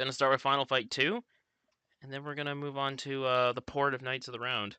Gonna start with Final Fight 2, and then we're gonna move on to the port of Knights of the Round.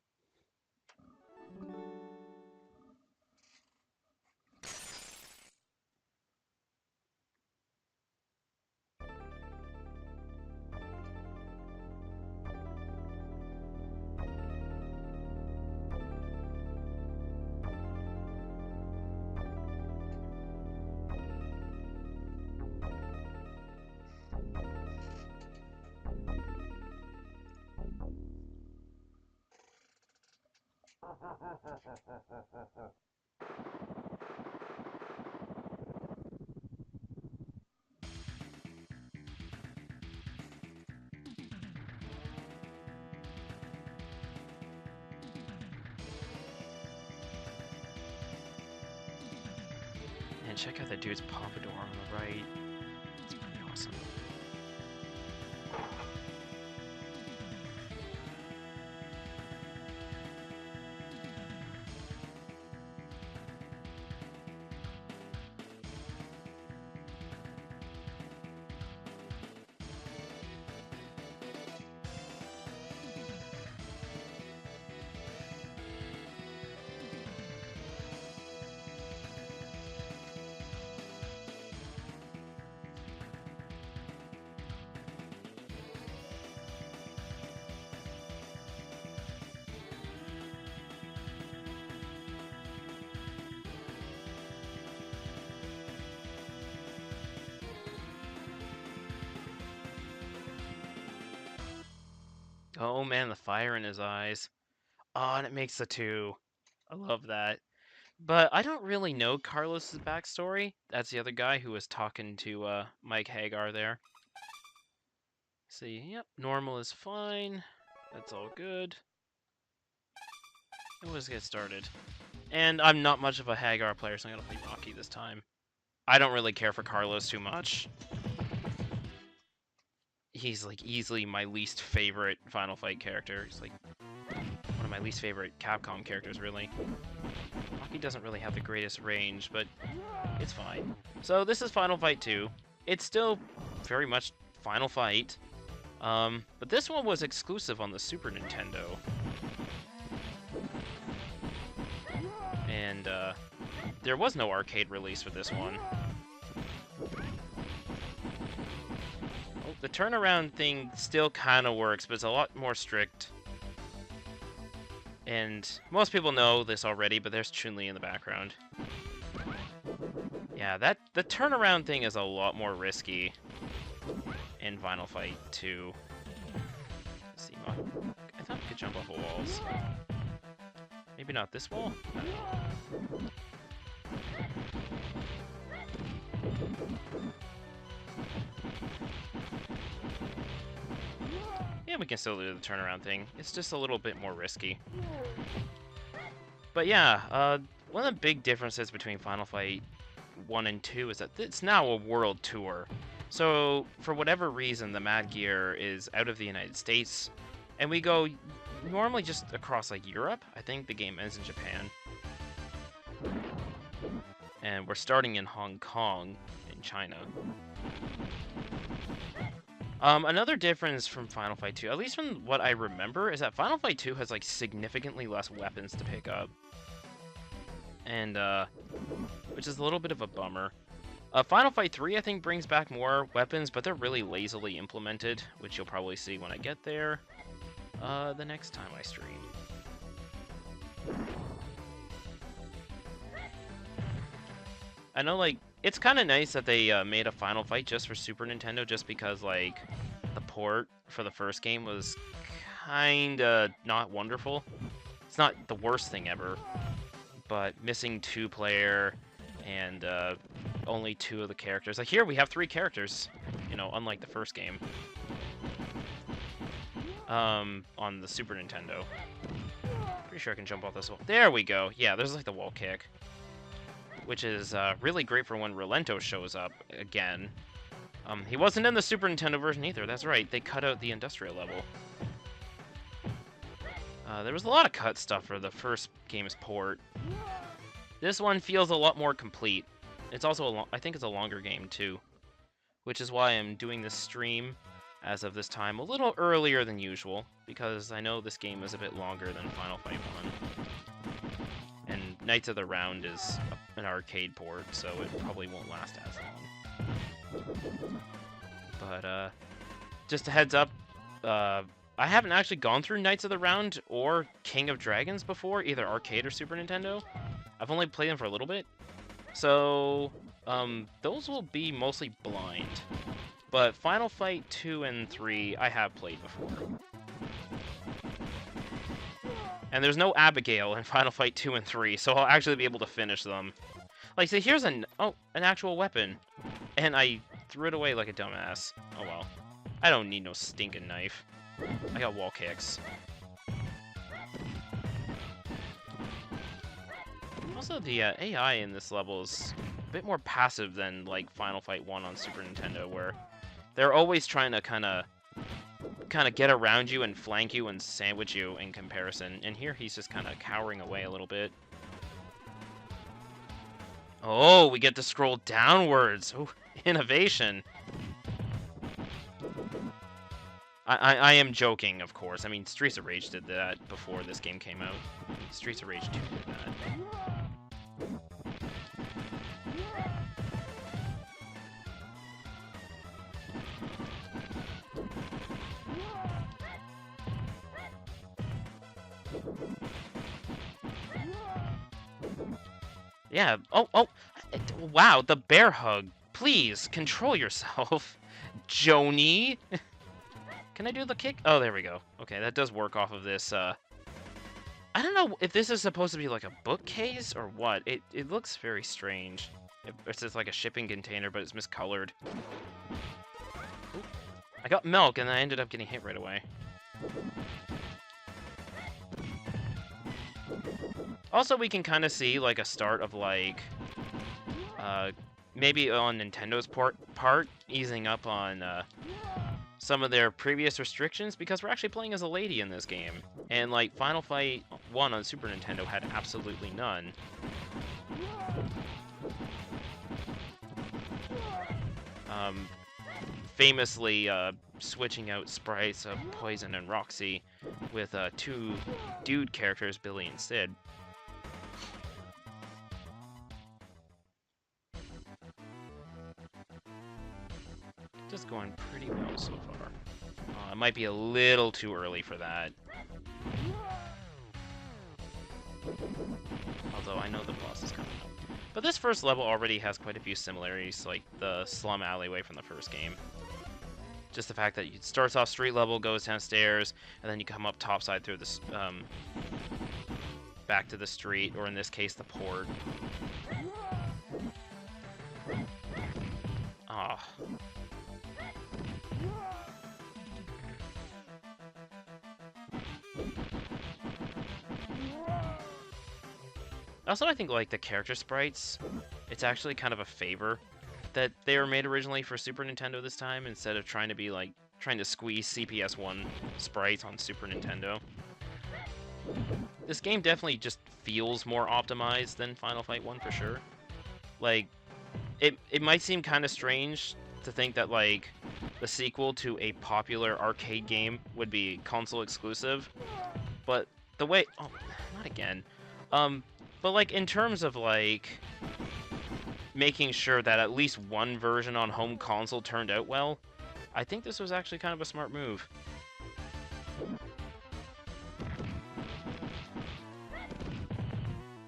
And check out that dude's pompadour on the right. It's pretty awesome. Oh man, the fire in his eyes. Oh, and it makes the 2. I love that. But I don't really know Carlos's backstory. That's the other guy who was talking to Mike Hagar there. See, yep, normal is fine. That's all good. And let's get started. And I'm not much of a Hagar player, so I'm gonna play Rocky this time. I don't really care for Carlos too much. He's like easily my least favorite Final Fight character. He's like one of my least favorite Capcom characters, really. Rocky doesn't really have the greatest range, but it's fine. So this is Final Fight 2. It's still very much Final Fight. But this one was exclusive on the Super Nintendo. And there was no arcade release for this one. Oh, the turnaround thing still kind of works, but it's a lot more strict. And most people know this already, but there's Chun-Li in the background. Yeah, the turnaround thing is a lot more risky in Final Fight 2. Let's see, I thought I could jump off of walls. Maybe not this wall? Yeah, we can still do the turnaround thing. It's just a little bit more risky. But yeah, one of the big differences between Final Fight 1 and 2 is that it's now a world tour. So, for whatever reason, the Mad Gear is out of the United States, and we go normally just across, like, Europe. I think the game ends in Japan. And we're starting in Hong Kong, in China. Another difference from Final Fight 2, at least from what I remember, is that Final Fight 2 has, like, significantly less weapons to pick up. And, which is a little bit of a bummer. Final Fight 3, I think, brings back more weapons, but they're really lazily implemented, which you'll probably see when I get there, the next time I stream. I know, like, it's kind of nice that they made a Final Fight just for Super Nintendo, just because, like, the port for the first game was kinda not wonderful. It's not the worst thing ever, but missing 2-player and only 2 of the characters. Like, here we have 3 characters, you know, unlike the first game. On the Super Nintendo. Pretty sure I can jump off this wall. There we go. Yeah, there's like the wall kick, which is really great for when Rolento shows up again. He wasn't in the Super Nintendo version either. That's right. They cut out the industrial level. There was a lot of cut stuff for the first game's port. This one feels a lot more complete. It's also I think it's a longer game too, which is why I'm doing this stream as of this time, a little earlier than usual, because I know this game is a bit longer than Final Fight 1. And Knights of the Round is an arcade port, so it probably won't last as long. But, just a heads up, I haven't actually gone through Knights of the Round or King of Dragons before, either arcade or Super Nintendo. I've only played them for a little bit, so those will be mostly blind. But Final Fight 2 and 3, I have played before. And there's no Abigail in Final Fight 2 and 3, so I'll actually be able to finish them. Like, see, here's an actual weapon. And I threw it away like a dumbass. Oh well. I don't need no stinking knife. I got wall kicks. Also, the AI in this level is a bit more passive than, like, Final Fight 1 on Super Nintendo, where they're always trying to kind of get around you and flank you and sandwich you in comparison. And here he's just kind of cowering away a little bit. Oh, we get to scroll downwards. Oh, innovation. I am joking, of course. I mean, Streets of Rage did that before this game came out. Streets of Rage 2 did that. Yeah. Oh, wow, the bear hug. Please, control yourself, Joni. Can I do the kick? Oh, there we go. Okay, that does work off of this, I don't know if this is supposed to be like a bookcase or what. It looks very strange. It's just like a shipping container, but it's miscolored. Ooh. I got milk, and then I ended up getting hit right away. Also, we can kind of see, like, a start of, like, maybe on Nintendo's part, easing up on, some of their previous restrictions, because we're actually playing as a lady in this game. And, like, Final Fight 1 on Super Nintendo had absolutely none. Famously, switching out sprites of Poison and Roxy with, two dude characters, Billy and Sid. Just going pretty well so far. It might be a little too early for that. Although I know the boss is coming up. But this first level already has quite a few similarities, like the slum alleyway from the first game. Just the fact that it starts off street level, goes downstairs, and then you come up topside through this, back to the street, or in this case, the port. Ah. Also, I think, like, the character sprites, it's actually kind of a favor that they were made originally for Super Nintendo this time, instead of trying to be, like, trying to squeeze CPS1 sprites on Super Nintendo. This game definitely just feels more optimized than Final Fight 1 for sure. Like, it might seem kind of strange to think that, like, the sequel to a popular arcade game would be console exclusive, but the way... Oh, not again. But, like, in terms of, like, making sure that at least one version on home console turned out well, I think this was actually kind of a smart move.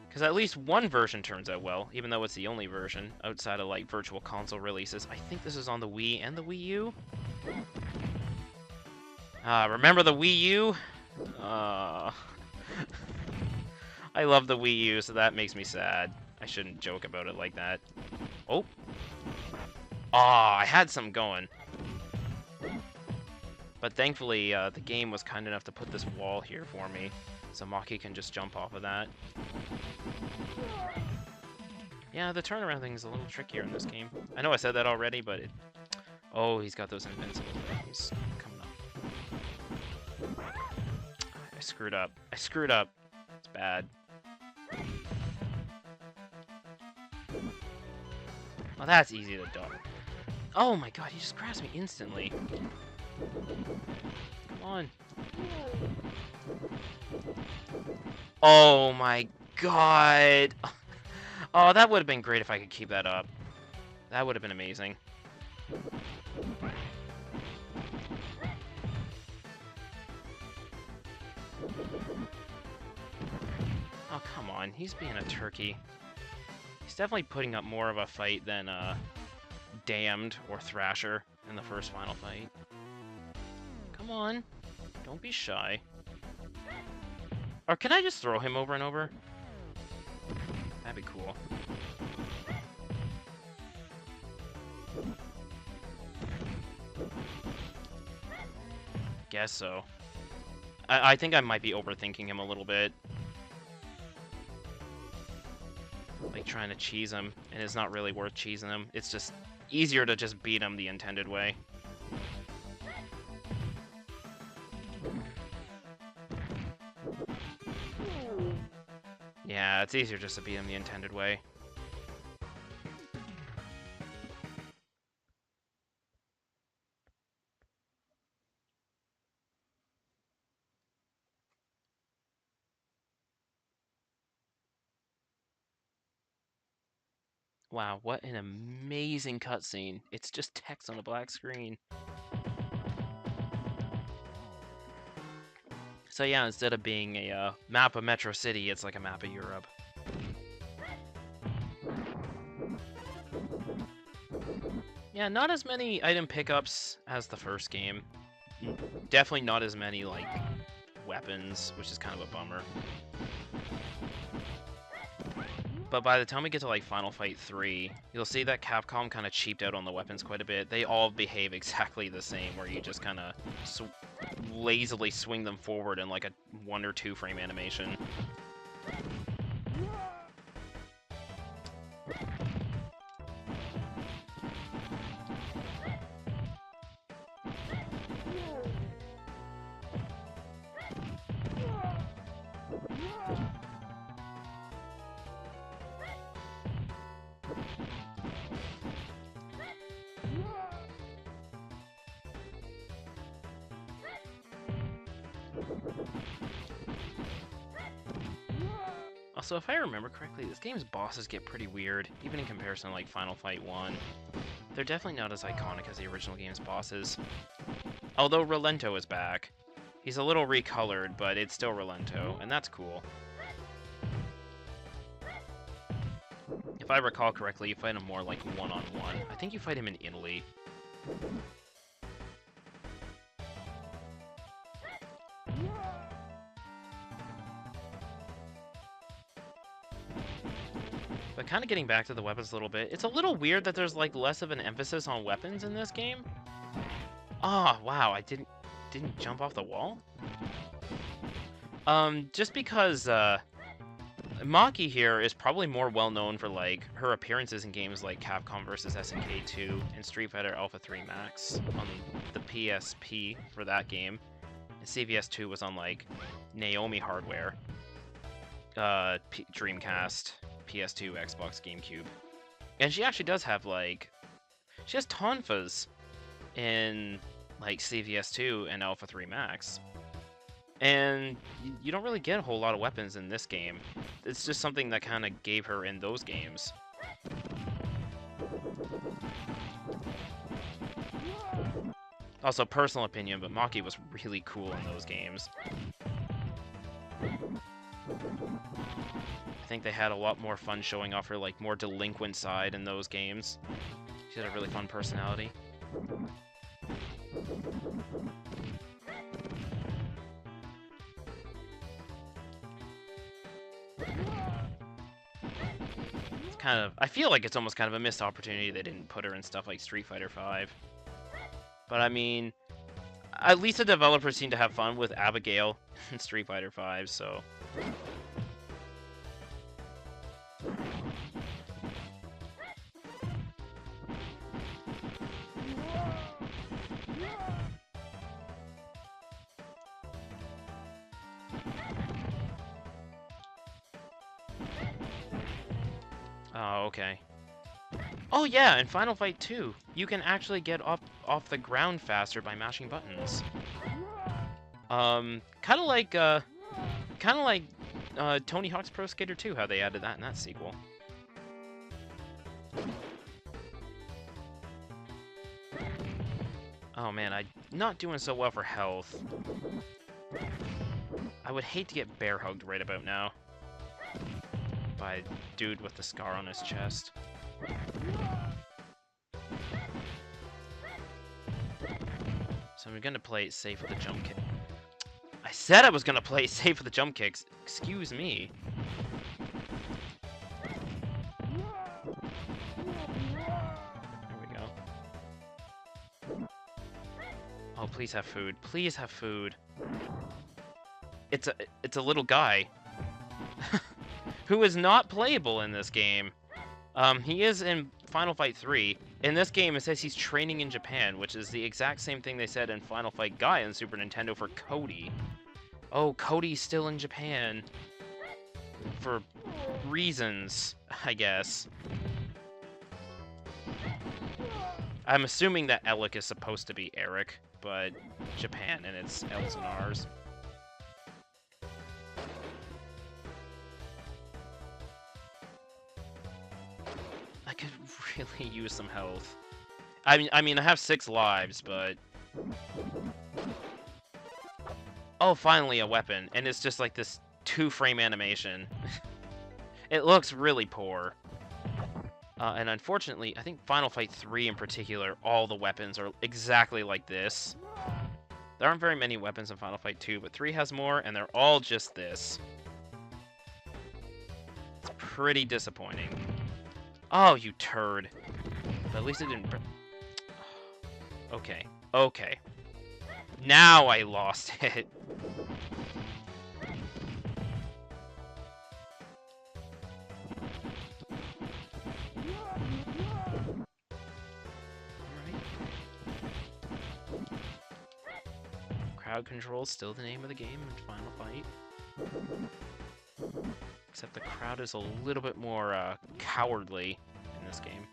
Because at least one version turns out well, even though it's the only version, outside of, like, virtual console releases. I think this is on the Wii and the Wii U? Remember the Wii U? I love the Wii U, so that makes me sad. I shouldn't joke about it like that. Oh. I had some going. But thankfully, the game was kind enough to put this wall here for me, so Maki can just jump off of that. Yeah, the turnaround thing is a little trickier in this game. I know I said that already, but it... Oh, he's got those invincible things coming up. I screwed up. It's bad. Oh, that's easy to duck. Oh my god, he just grabs me instantly. Come on. Oh my god. Oh, that would have been great if I could keep that up. That would have been amazing. Oh, come on. He's being a turkey. He's definitely putting up more of a fight than Damned or Thrasher in the first final fight. Come on. Don't be shy. Or can I just throw him over and over? That'd be cool. Guess so. I think I might be overthinking him a little bit. Like trying to cheese him, and it's not really worth cheesing him. It's just easier to just beat him the intended way. Yeah, it's easier just to beat him the intended way. Wow, what an amazing cutscene. It's just text on a black screen. So yeah, instead of being a map of Metro City, it's like a map of Europe. Yeah, not as many item pickups as the first game. Definitely not as many, like, weapons, which is kind of a bummer. But by the time we get to, like, Final Fight 3, you'll see that Capcom kind of cheaped out on the weapons quite a bit. They all behave exactly the same, where you just kind of lazily swing them forward in, like, a 1 or 2 frame animation. Also, if I remember correctly, this game's bosses get pretty weird, even in comparison to, like, Final Fight 1. They're definitely not as iconic as the original game's bosses. Although Relento is back. He's a little recolored, but it's still Relento, and that's cool. If I recall correctly, you fight him more like one-on-one. I think you fight him in Italy. But kind of getting back to the weapons a little bit, it's a little weird that there's like less of an emphasis on weapons in this game. Oh, wow, I didn't jump off the wall? Just because Maki here is probably more well known for like her appearances in games like Capcom vs SNK 2 and Street Fighter Alpha 3 Max on the PSP for that game. And CVS 2 was on like Naomi hardware. Dreamcast, PS2, Xbox, GameCube. And she actually does have like she has tonfas in like CVS 2 and Alpha 3 Max. And you don't really get a whole lot of weapons in this game. It's just something that kind of gave her in those games. Also, personal opinion, but Maki was really cool in those games. I think they had a lot more fun showing off her like more delinquent side in those games. She had a really fun personality. It's kind of, I feel like it's almost kind of a missed opportunity they didn't put her in stuff like Street Fighter V. But I mean, at least the developers seem to have fun with Abigail in Street Fighter V, so... Oh, okay. Oh yeah, in Final Fight 2, you can actually get up off the ground faster by mashing buttons. Kind of like Tony Hawk's Pro Skater 2, how they added that in that sequel. Oh man, I'm not doing so well for health. I would hate to get bear hugged right about now by a dude with the scar on his chest. So I'm gonna play it safe with the jump kick. I said I was gonna play it safe with the jump kicks. Excuse me. There we go. Oh, please have food. Please have food. It's a little guy who is not playable in this game. He is in Final Fight 3. In this game, it says he's training in Japan, which is the exact same thing they said in Final Fight Guy on Super Nintendo for Cody. Oh, Cody's still in Japan. For reasons, I guess. I'm assuming that Alec is supposed to be Eric, but Japan, and it's L's and R's. I could really use some health. I mean, I have 6 lives, but... Oh, finally a weapon, and it's just like this 2-frame animation. It looks really poor. And unfortunately, I think Final Fight 3 in particular, all the weapons are exactly like this. There aren't very many weapons in Final Fight 2, but 3 has more, and they're all just this. It's pretty disappointing. Oh, you turd. But at least it didn't... Okay. Okay. Now I lost it. Crowd control is still the name of the game in Final Fight. Except the crowd is a little bit more cowardly in this game.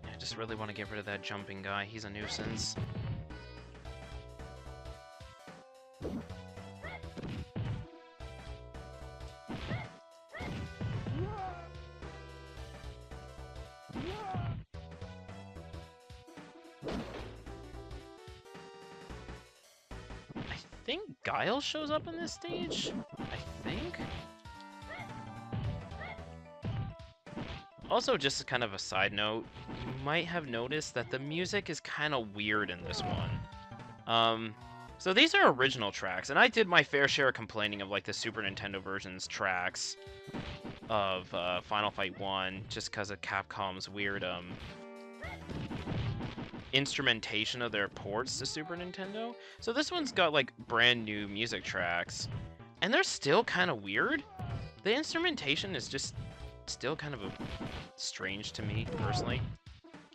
I just really want to get rid of that jumping guy. He's a nuisance. I think Guile shows up on this stage? I think? Also, just kind of a side note, you might have noticed that the music is kind of weird in this one. So these are original tracks, and I did my fair share of complaining of like the Super Nintendo version's tracks of Final Fight 1, just because of Capcom's weird instrumentation of their ports to Super Nintendo. So this one's got like brand new music tracks, and they're still kind of weird. The instrumentation is just still kind of strange to me personally.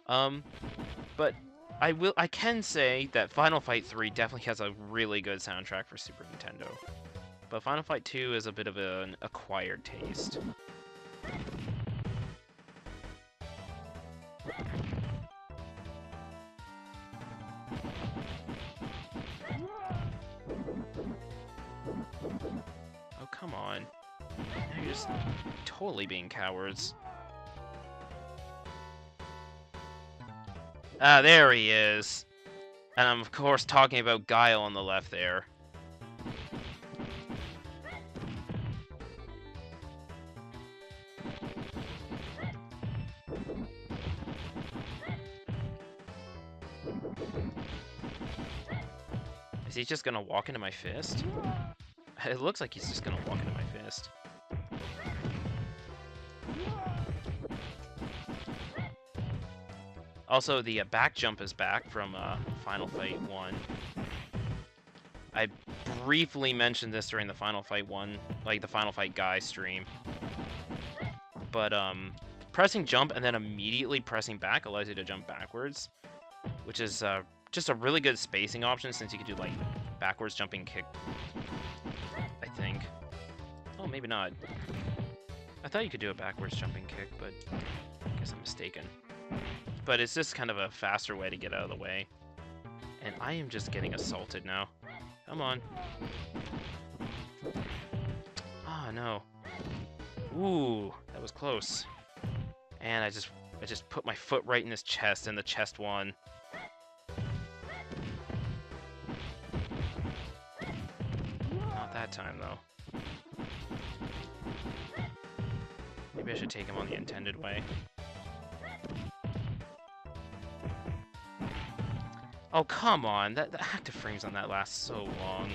But I can say that Final Fight 3 definitely has a really good soundtrack for Super Nintendo. But Final Fight 2 is a bit of an acquired taste. Oh, come on. Now you're just totally being cowards. Ah, there he is. And I'm, of course, talking about Guile on the left there. Is he just gonna walk into my fist? It looks like he's just gonna walk into my fist. Also, the back jump is back from Final Fight 1. I briefly mentioned this during the Final Fight 1, like the Final Fight Guy stream. But, pressing jump and then immediately pressing back allows you to jump backwards, which is, just a really good spacing option since you can do, like, backwards jumping kick, I think. Oh, maybe not. I thought you could do a backwards jumping kick, but I guess I'm mistaken. But it's just kind of a faster way to get out of the way. And I am just getting assaulted now. Come on. Oh, no. Ooh, that was close. And I just put my foot right in his chest, and the chest won. Not that time, though. Maybe I should take him on the intended way. Oh, come on! The active frames on that last so long.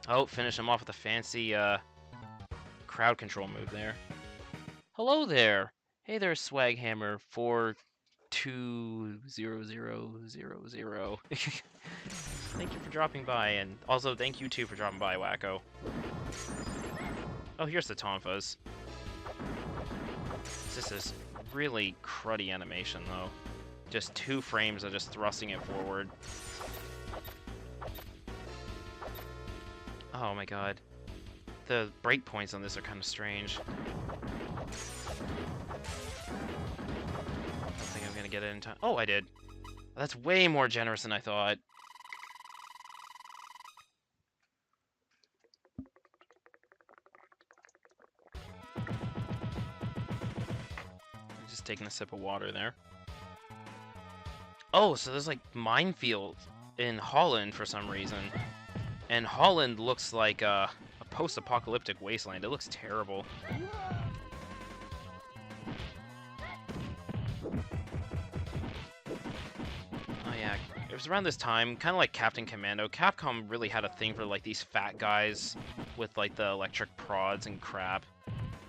Oh, finish him off with a fancy, crowd control move there. Hello there! Hey there, Swaghammer 420000. Thank you for dropping by, and also thank you too for dropping by, Wacko. Oh, here's the Tonfas. This is really cruddy animation, though. Just 2 frames of just thrusting it forward. Oh my god. The breakpoints on this are kind of strange. I don't think I'm gonna get it in time. Oh, I did. That's way more generous than I thought. Just taking a sip of water there. Oh, so there's like minefields in Holland for some reason. And Holland looks like a post-apocalyptic wasteland. It looks terrible. Oh yeah, it was around this time, kind of like Captain Commando. Capcom really had a thing for like these fat guys with like the electric prods and crap.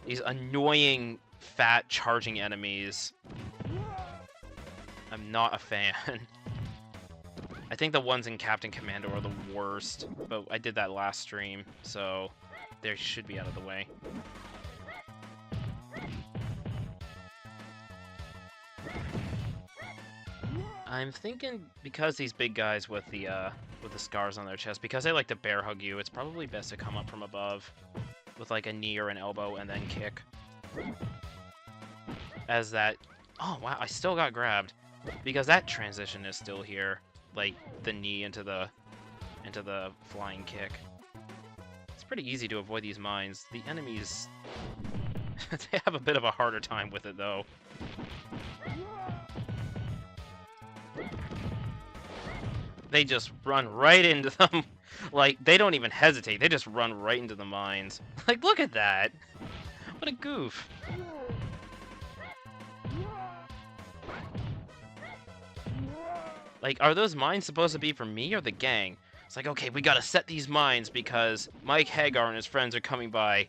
These annoying, fat, charging enemies. I'm not a fan. I think the ones in Captain Commando are the worst, but I did that last stream, so they should be out of the way. I'm thinking because these big guys with the scars on their chest, because they like to bear hug you, it's probably best to come up from above with like a knee or an elbow and then kick. As that... Oh, wow, I still got grabbed. Because that transition is still here. Like, the knee into the flying kick. It's pretty easy to avoid these mines. The enemies... they have a bit of a harder time with it, though. They just run right into them. Like, they don't even hesitate. They just run right into the mines. Like, look at that! What a goof. Like, are those mines supposed to be for me or the gang? It's like, okay, we gotta set these mines because Mike Hagar and his friends are coming by.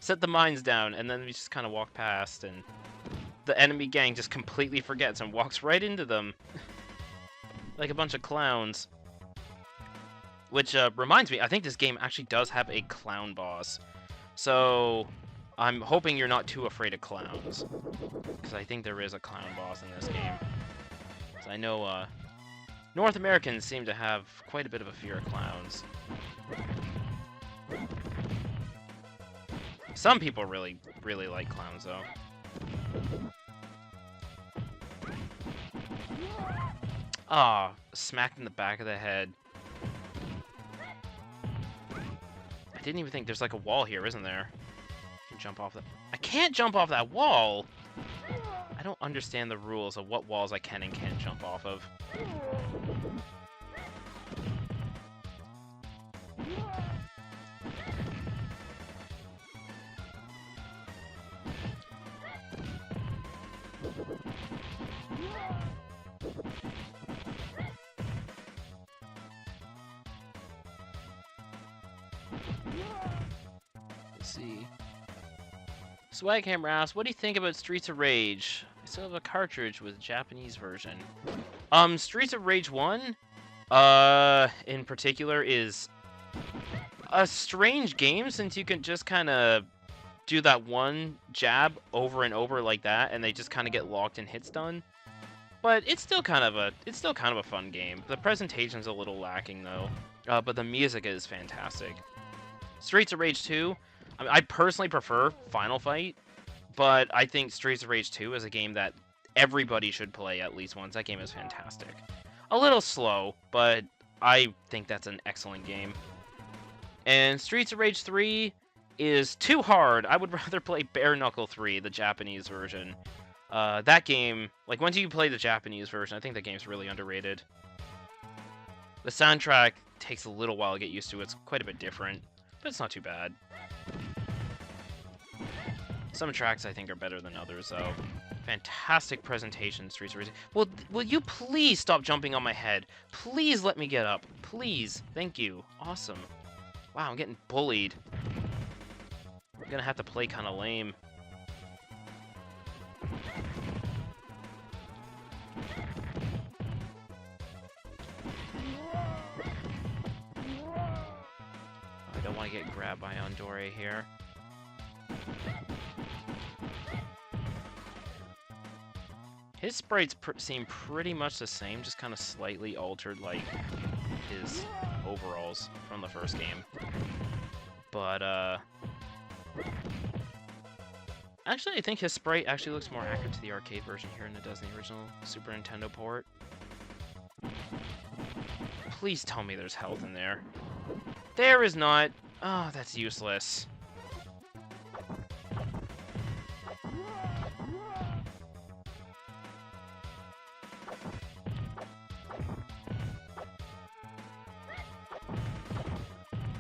Set the mines down, and then we just kind of walk past, and the enemy gang just completely forgets and walks right into them. Like a bunch of clowns. Which reminds me, I think this game actually does have a clown boss. So, I'm hoping you're not too afraid of clowns. Because I think there is a clown boss in this game. So I know, North Americans seem to have quite a bit of a fear of clowns. Some people really, really like clowns, though. Ah, smacked in the back of the head. I didn't even think there's like a wall here, isn't there? I can jump off that. I can't jump off that wall! I don't understand the rules of what walls I can and can't jump off of. Let's see. Swaghammer asks, what do you think about Streets of Rage? I still have a cartridge with Japanese version. Streets of Rage 1, in particular, is a strange game since you can just kind of do that one jab over and over like that, and they just kind of get locked and hits done. But it's still kind of a fun game. The presentation's a little lacking though, but the music is fantastic. Streets of Rage 2, I mean, I personally prefer Final Fight, but I think Streets of Rage 2 is a game that everybody should play at least once. That game is fantastic. A little slow, but I think that's an excellent game. And Streets of Rage 3 is too hard. I would rather play Bare Knuckle 3, the Japanese version. That game, like, once you play the Japanese version, I think that game's really underrated. The soundtrack takes a little while to get used to. It's quite a bit different, but it's not too bad. Some tracks I think are better than others, though. Fantastic presentation, Streets of Rage. Will you please stop jumping on my head? Please let me get up. Please. Thank you. Awesome. Wow, I'm getting bullied. I'm gonna have to play kind of lame. I don't want to get grabbed by Andore here. His sprites seem pretty much the same, just kind of slightly altered like his overalls from the first game. But, actually, I think his sprite actually looks more accurate to the arcade version here than it does in the original Super Nintendo port. Please tell me there's health in there. There is not. Oh, that's useless.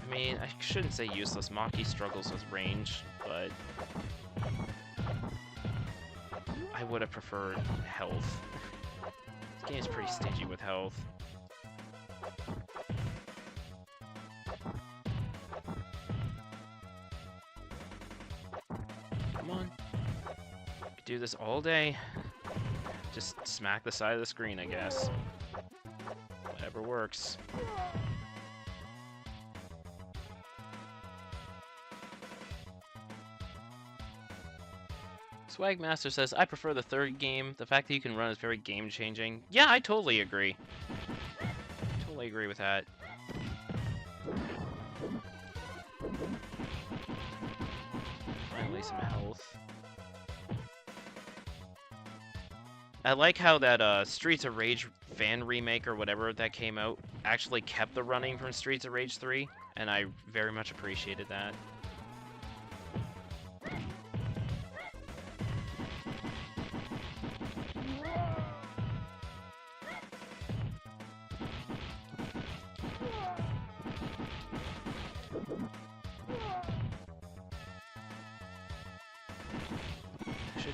I mean, I shouldn't say useless. Maki struggles with range, but I would have preferred health. This game's pretty stingy with health. Come on. Could do this all day. Just smack the side of the screen, I guess. Whatever works. Swagmaster says, I prefer the third game. The fact that you can run is very game-changing. Yeah, I totally agree. Totally agree with that. Finally, some health. I like how that Streets of Rage fan remake or whatever that came out actually kept the running from Streets of Rage 3, and I very much appreciated that.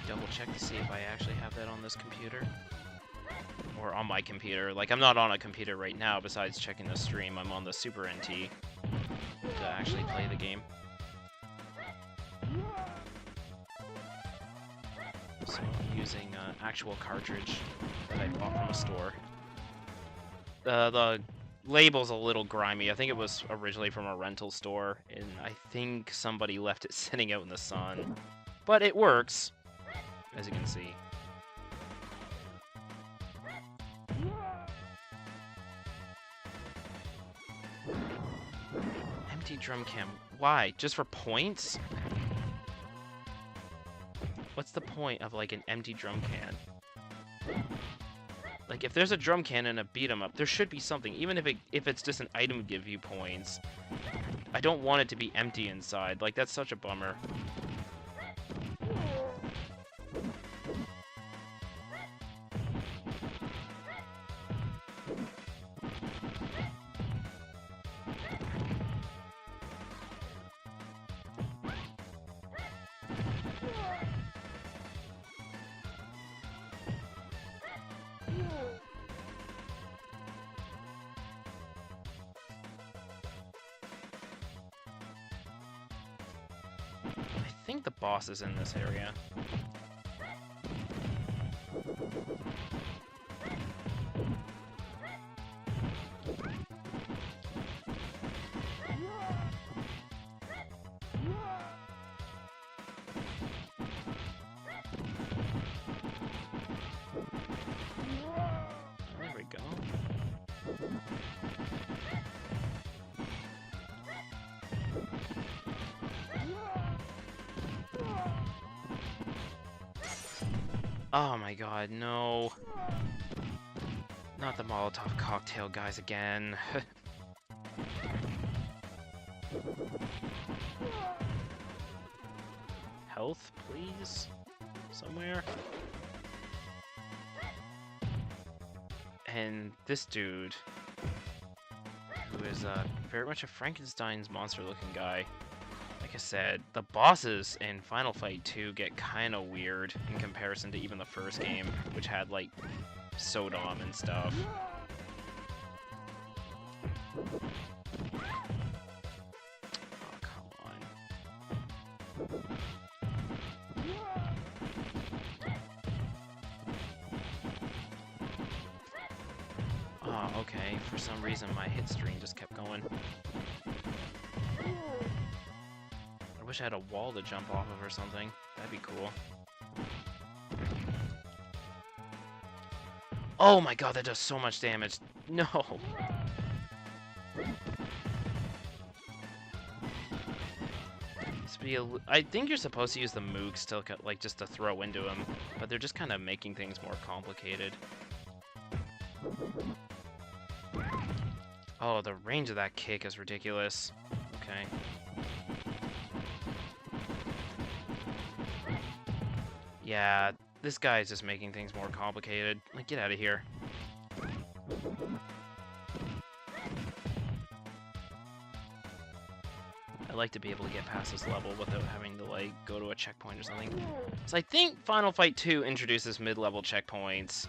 Double check to see if I actually have that on this computer. Or on my computer. Like, I'm not on a computer right now, besides checking the stream. I'm on the Super NT to actually play the game. So I'm using an actual cartridge that I bought from a store. The label's a little grimy. I think it was originally from a rental store, and I think somebody left it sitting out in the sun. But it works, as you can see. Empty drum can. Why? Just for points? What's the point of, like, an empty drum can? Like, if there's a drum can and a beat 'em up, there should be something. Even if it's just an item to give you points. I don't want it to be empty inside. Like, that's such a bummer. I think the boss is in this area. Oh my god, no. Not the Molotov cocktail guys again. Health, please? Somewhere? And this dude, who is very much a Frankenstein's monster-looking guy. Like I said, the bosses in Final Fight 2 get kind of weird in comparison to even the first game, which had, like, Sodom and stuff. Oh, come on. Oh, okay. For some reason, my hit stream just kept going. I wish I had a wall to jump off of or something. That'd be cool. Oh my god, that does so much damage. No! I think you're supposed to use the mooks to, like, just to throw into them, but they're just kind of making things more complicated. Oh, the range of that kick is ridiculous. Okay. Yeah, this guy is just making things more complicated. Like, get out of here. I like to be able to get past this level without having to, like, go to a checkpoint or something. So I think Final Fight 2 introduces mid-level checkpoints.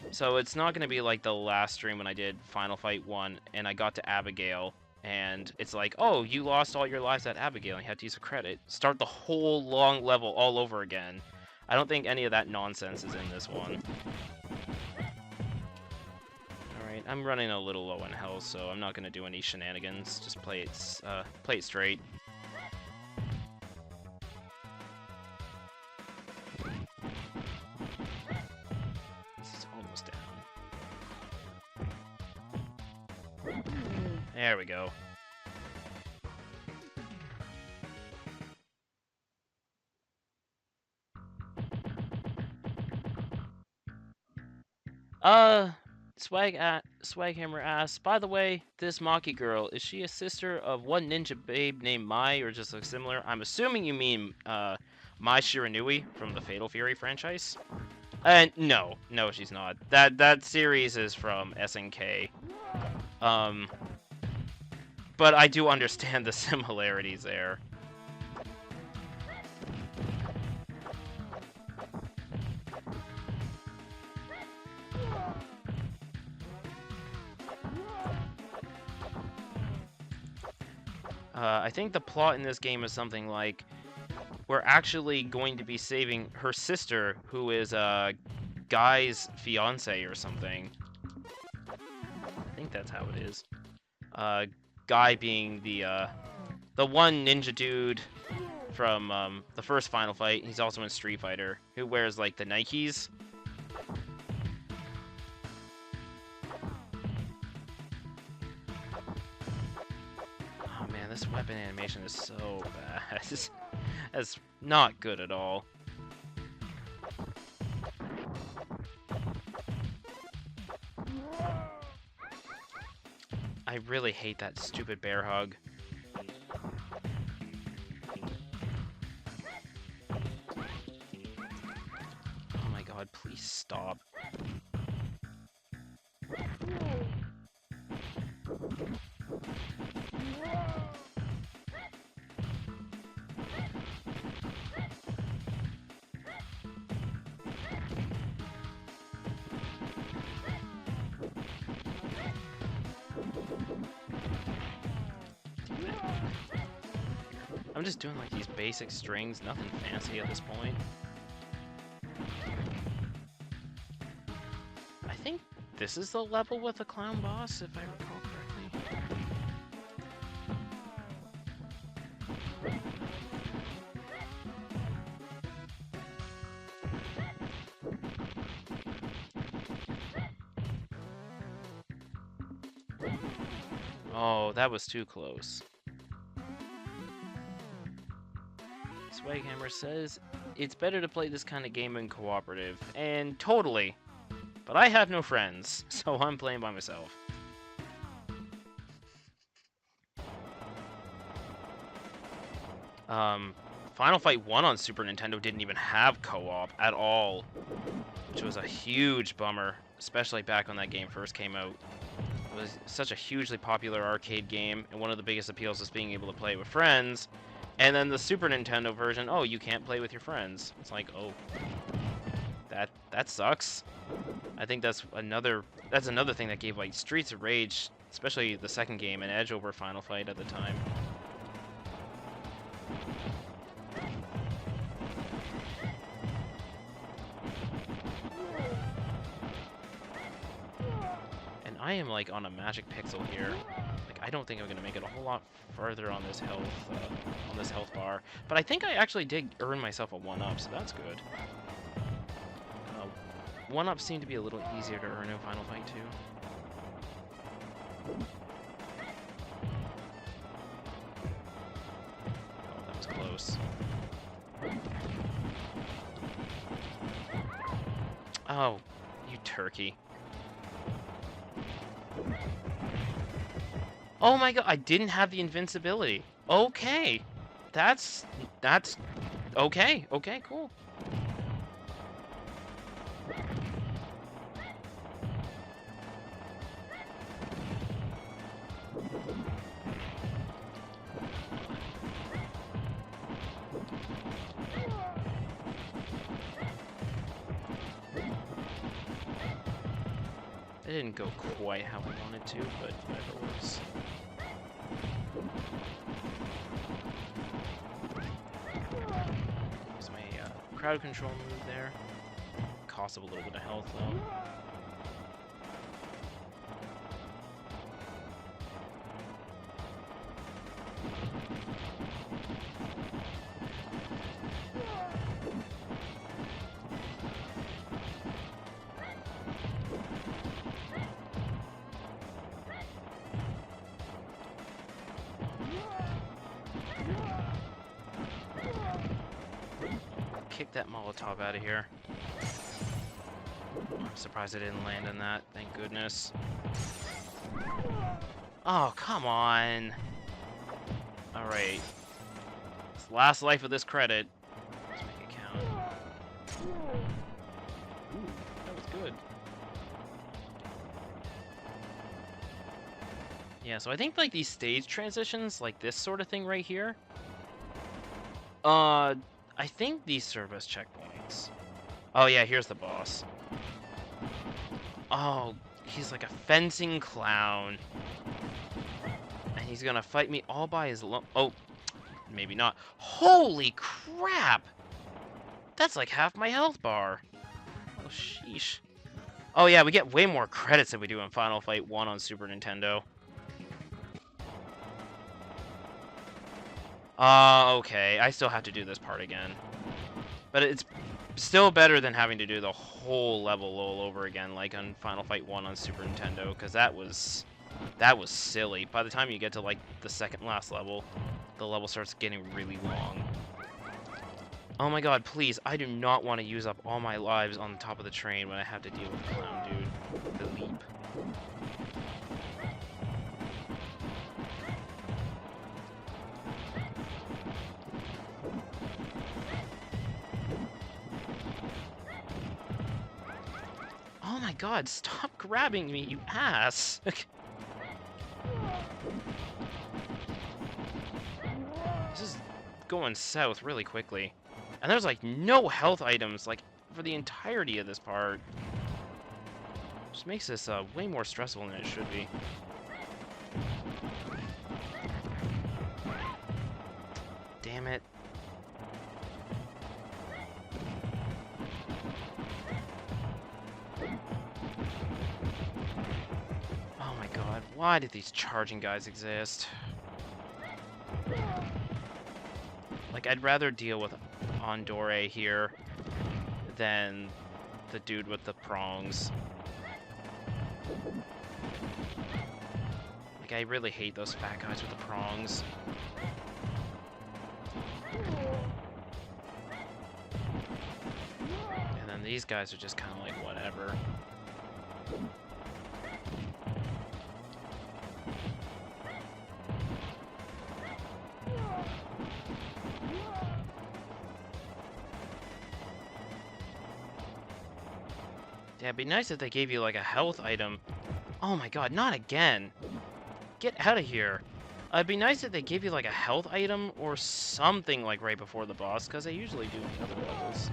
So it's not going to be like the last stream when I did Final Fight 1 and I got to Abigail and it's like, oh, you lost all your lives at Abigail and you had to use a credit. Start the whole long level all over again. I don't think any of that nonsense is in this one. Alright, I'm running a little low in health, so I'm not going to do any shenanigans. Just play it straight. There we go. Swaghammer asks, by the way, this Maki girl, is she a sister of one ninja babe named Mai, or just look similar? I'm assuming you mean, Mai Shiranui from the Fatal Fury franchise? No, she's not. That series is from SNK. But I do understand the similarities there. I think the plot in this game is something like, we're actually going to be saving her sister, who is Guy's fiance or something. I think that's how it is. Guy being the one ninja dude from the first Final Fight. He's also in Street Fighter, who wears like the Nikes. Oh man, this weapon animation is so bad. That's not good at all. I really hate that stupid bear hug. Oh my god, please stop. I'm just doing like these basic strings, nothing fancy at this point. I think this is the level with the clown boss, if I recall correctly. Oh, that was too close. Swaghammer says it's better to play this kind of game in cooperative, and totally. But I have no friends, so I'm playing by myself. Final Fight 1 on Super Nintendo didn't even have co-op at all, which was a huge bummer, especially back when that game first came out. It was such a hugely popular arcade game, and one of the biggest appeals was being able to play with friends. And then the Super Nintendo version, oh, you can't play with your friends. It's like, oh, that sucks. I think that's another thing that gave like Streets of Rage, especially the second game, an edge over Final Fight at the time. And I am like on a magic pixel here. Like I don't think I'm gonna make it a whole lot further on this health bar. But I think I actually did earn myself a 1-up, so that's good. 1-ups seem to be a little easier to earn in Final Fight 2. Oh, that was close. Oh, you turkey. Oh my god, I didn't have the invincibility. Okay. That's okay. Okay, cool. It didn't go quite how I wanted to, but whatever works. There's my crowd control move there. Cost of a little bit of health though. Kick that Molotov out of here. I'm surprised I didn't land on that. Thank goodness. Oh, come on. Alright. It's the last life of this credit. Let's make it count. Ooh, that was good. Yeah, so I think like these stage transitions, like this sort of thing right here, I think these serve as checkpoints. Oh yeah, here's the boss. Oh, he's like a fencing clown. And he's gonna fight me all by his oh, maybe not. Holy crap! That's like half my health bar. Oh, sheesh. Oh yeah, we get way more credits than we do in Final Fight 1 on Super Nintendo. Okay, I still have to do this part again. But it's still better than having to do the whole level all over again, like on Final Fight 1 on Super Nintendo, because that was silly. By the time you get to, like, the second last level, the level starts getting really long. Oh my god, please, I do not want to use up all my lives on the top of the train when I have to deal with the clown dude. The leap. Oh my god, stop grabbing me, you ass! This is going south really quickly. And there's like no health items, like, for the entirety of this part. Just makes this way more stressful than it should be. Damn it. Oh my god, why did these charging guys exist? Like, I'd rather deal with Andore here than the dude with the prongs. Like, I really hate those fat guys with the prongs. then these guys are just kind of like whatever. Yeah, it'd be nice if they gave you like a health item. Oh my god, not again. Get out of here. It'd be nice if they gave you like a health item or something like right before the boss, because they usually do in the other levels.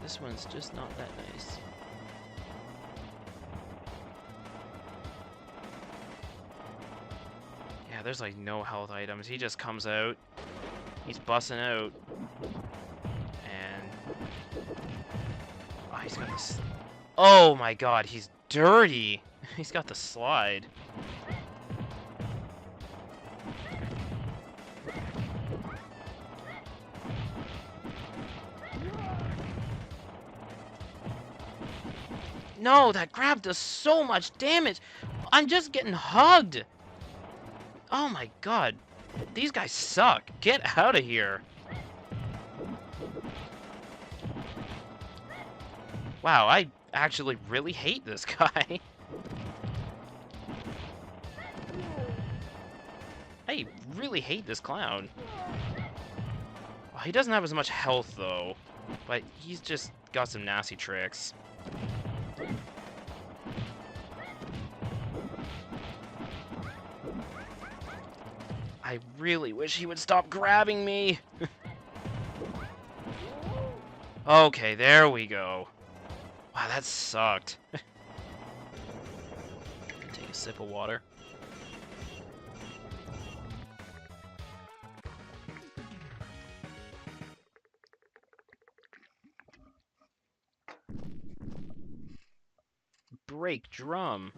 This one's just not that nice. Yeah, there's like no health items. He just comes out. He's busting out. And... oh, he's got this... oh my god, he's dirty! He's got the slide. No, that grab does so much damage! I'm just getting hugged! Oh my god. These guys suck. Get out of here. Wow, I actually really hate this guy. I really hate this clown. Well, he doesn't have as much health, though. But he's just got some nasty tricks. I really wish he would stop grabbing me. Okay, there we go. Wow, that sucked. Take a sip of water. Break drum.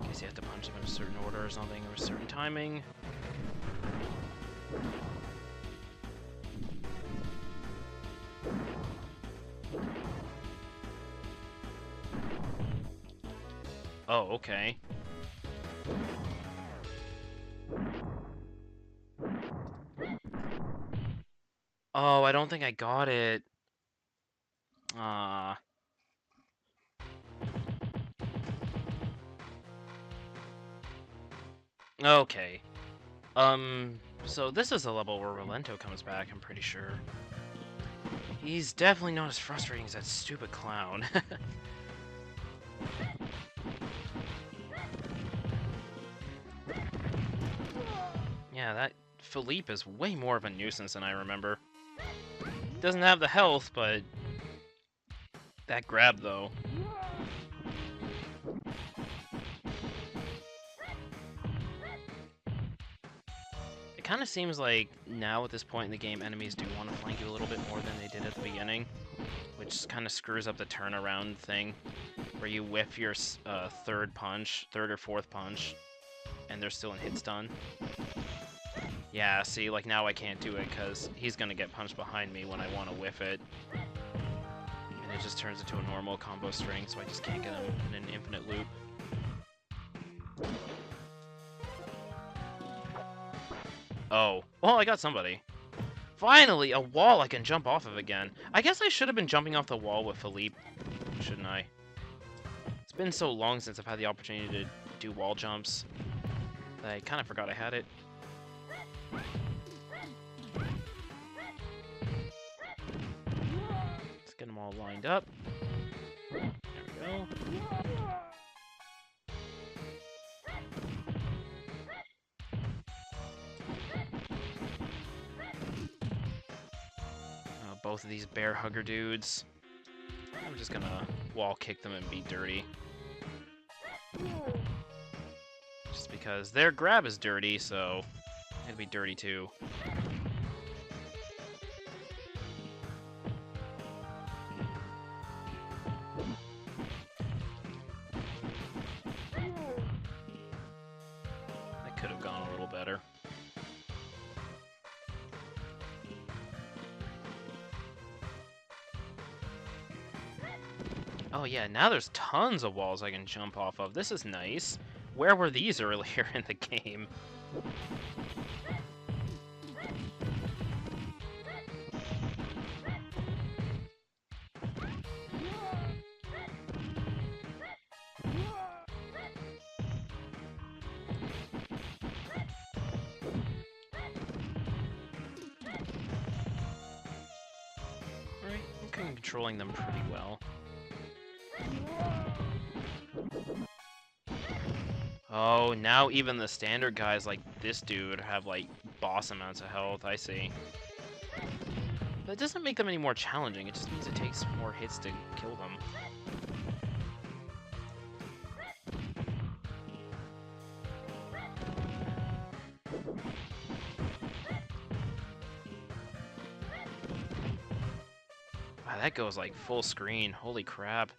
Guess you have to punch them in a certain order or something, or a certain timing. Oh, okay. Oh, I don't think I got it. Ah. Okay. So this is a level where Rolento comes back, I'm pretty sure. He's definitely not as frustrating as that stupid clown. Yeah, that Philippe is way more of a nuisance than I remember. Doesn't have the health, but... that grab, though. It kind of seems like now at this point in the game, enemies do want to flank you a little bit more than they did at the beginning, which kind of screws up the turnaround thing, where you whiff your third or fourth punch, and they're still in hit stun. Yeah, see, like now I can't do it because he's gonna get punched behind me when I want to whiff it. And it just turns into a normal combo string, so I just can't get him in an infinite loop. Oh, well, I got somebody. Finally, a wall I can jump off of again. I guess I should have been jumping off the wall with Philippe, shouldn't I? It's been so long since I've had the opportunity to do wall jumps that I kind of forgot I had it. Let's get them all lined up. There we go. Both of these bear hugger dudes. I'm just gonna wall kick them and be dirty. Just because their grab is dirty, so it'd be dirty too. could have gone a little better. Oh yeah, now there's tons of walls I can jump off of. This is nice. Where were these earlier in the game? Alright, I'm controlling them pretty well. Oh, now even the standard guys like this dude have like boss amounts of health, I see. That doesn't make them any more challenging, it just means it takes more hits to kill them. Wow, that goes like full screen, holy crap.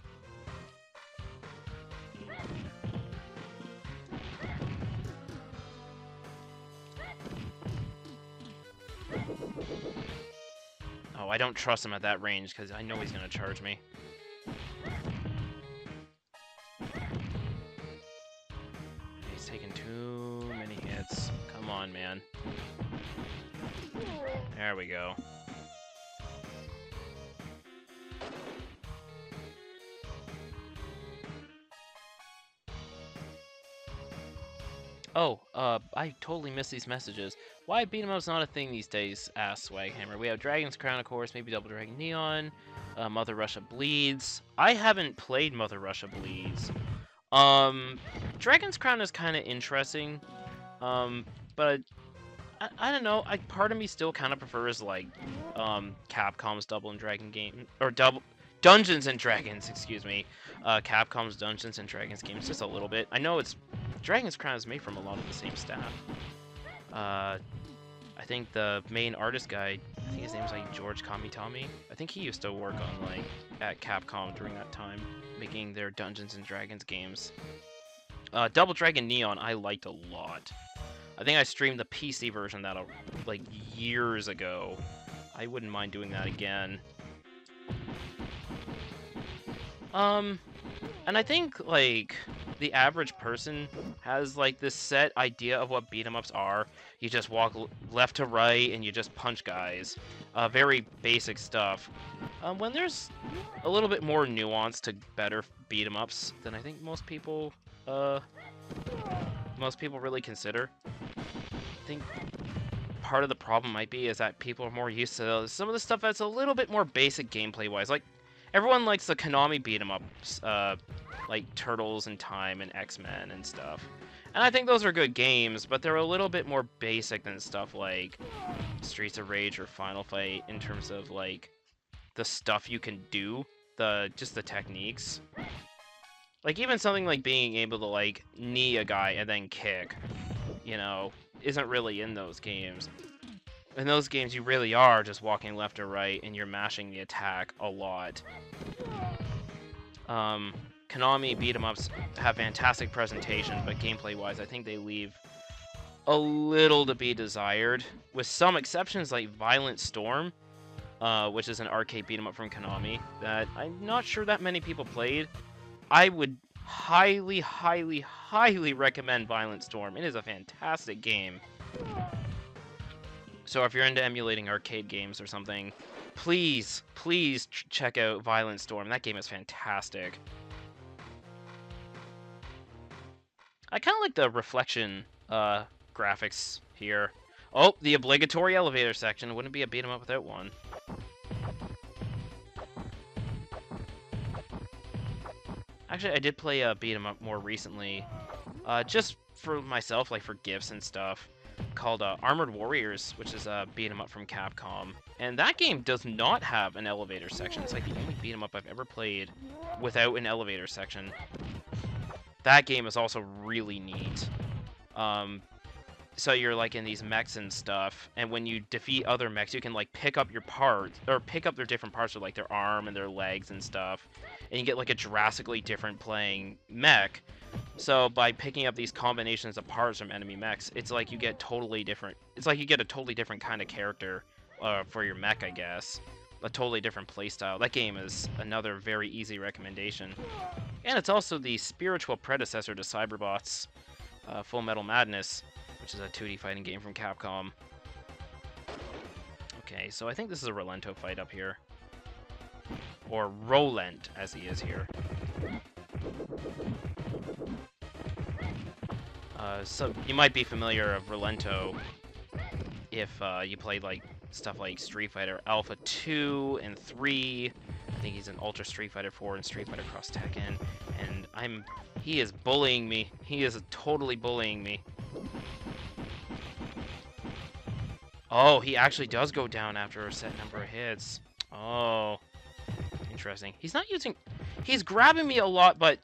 Oh, I don't trust him at that range because I know he's gonna charge me. He's taking too many hits. Come on, man. There we go. Oh, I totally missed these messages. Why beat 'em up's not a thing these days? Asked Swaghammer. We have Dragon's Crown, of course, maybe Double Dragon Neon, Mother Russia Bleeds. I haven't played Mother Russia Bleeds. Dragon's Crown is kind of interesting, but I don't know. Part of me still kind of prefers like Capcom's Double and Dragon game or Double Dungeons and Dragons, excuse me. Capcom's Dungeons and Dragons games just a little bit. I know it's Dragon's Crown is made from a lot of the same staff. I think the main artist guy, I think his name's like George Kamitami. I think he used to work on like at Capcom during that time, making their Dungeons and Dragons games. Double Dragon Neon I liked a lot. I think I streamed the PC version that like years ago. I wouldn't mind doing that again. And I think like the average person has like this set idea of what beat 'em ups are. You just walk left to right and you just punch guys. Very basic stuff. When there's a little bit more nuance to better beat 'em ups than I think most people really consider. I think part of the problem might be is that people are more used to some of the stuff that's a little bit more basic gameplay wise. Like everyone likes the Konami beat 'em ups, like Turtles in Time and X-Men and stuff. And I think those are good games, but they're a little bit more basic than stuff like Streets of Rage or Final Fight in terms of like the stuff you can do, just the techniques. Like even something like being able to like knee a guy and then kick, you know, isn't really in those games. In those games, you really are just walking left or right, and you're mashing the attack a lot. Konami beat-em-ups have fantastic presentation, but gameplay-wise, I think they leave a little to be desired, with some exceptions like Violent Storm, which is an arcade beat-em-up from Konami, that I'm not sure that many people played. I would highly, highly, highly recommend Violent Storm. It is a fantastic game. So if you're into emulating arcade games or something, please, please check out Violent Storm. That game is fantastic. I kind of like the reflection graphics here. Oh, the obligatory elevator section. Wouldn't be a beat 'em up without one. Actually, I did play a beat 'em up more recently, just for myself, like for gifts and stuff, called Armored Warriors, which is a beat 'em up from Capcom. And that game does not have an elevator section. It's like the only beat 'em up I've ever played without an elevator section. That game is also really neat. So you're like in these mechs and stuff, and when you defeat other mechs, you can like pick up your parts, or pick up their different parts, or like their arm and their legs and stuff, and you get like a drastically different playing mech. So by picking up these combinations of parts from enemy mechs, it's like you get totally different. It's like you get a totally different kind of character for your mech, I guess. A totally different playstyle. That game is another very easy recommendation. And it's also the spiritual predecessor to Cyberbot's Full Metal Madness, which is a 2D fighting game from Capcom. Okay, so I think this is a Rolento fight up here. Or Rolent, as he is here. So you might be familiar of Rolento if you played like stuff like Street Fighter Alpha 2 and 3. I think he's in Ultra Street Fighter 4 and Street Fighter Cross Tekken. And he is bullying me. He is totally bullying me. Oh, he actually does go down after a set number of hits. Oh, interesting. He's not using... He's grabbing me a lot, but...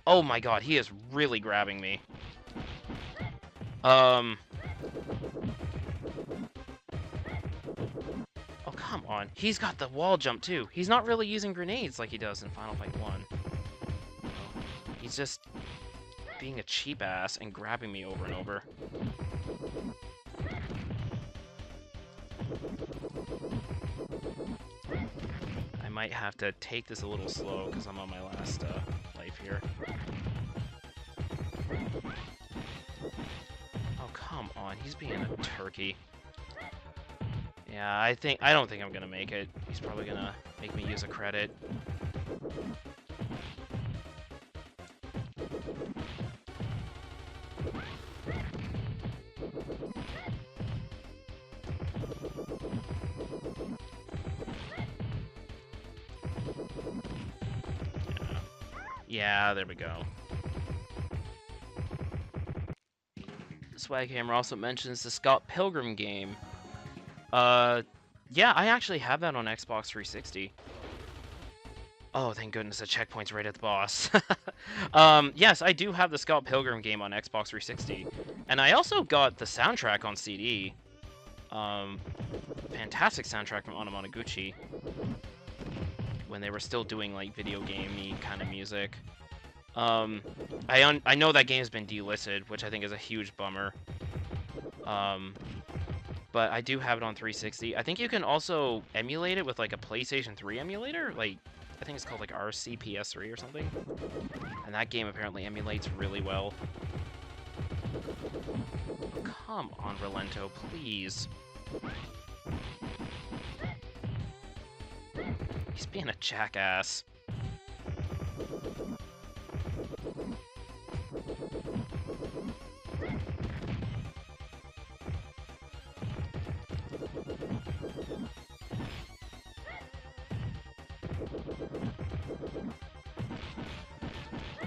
Oh my god, he is really grabbing me. Oh, come on. He's got the wall jump, too. He's not really using grenades like he does in Final Fight 1. He's just being a cheap ass and grabbing me over and over. I might have to take this a little slow because I'm on my last life here. Oh, come on. He's being a turkey. Yeah, I don't think I'm gonna make it. He's probably gonna make me use a credit. Yeah, there we go. Swaghammer also mentions the Scott Pilgrim game. Yeah, I actually have that on Xbox 360. Oh, thank goodness, the checkpoint's right at the boss. Yes, I do have the Scott Pilgrim game on Xbox 360. And I also got the soundtrack on CD. Fantastic soundtrack from Anamanaguchi. When they were still doing, like, video game-y kind of music. I know that game's been delisted, which I think is a huge bummer. But I do have it on 360. I think you can also emulate it with, like, a PlayStation 3 emulator. Like, I think it's called, like, RCPS3 or something. And that game apparently emulates really well. Come on, Rolento, please. He's being a jackass.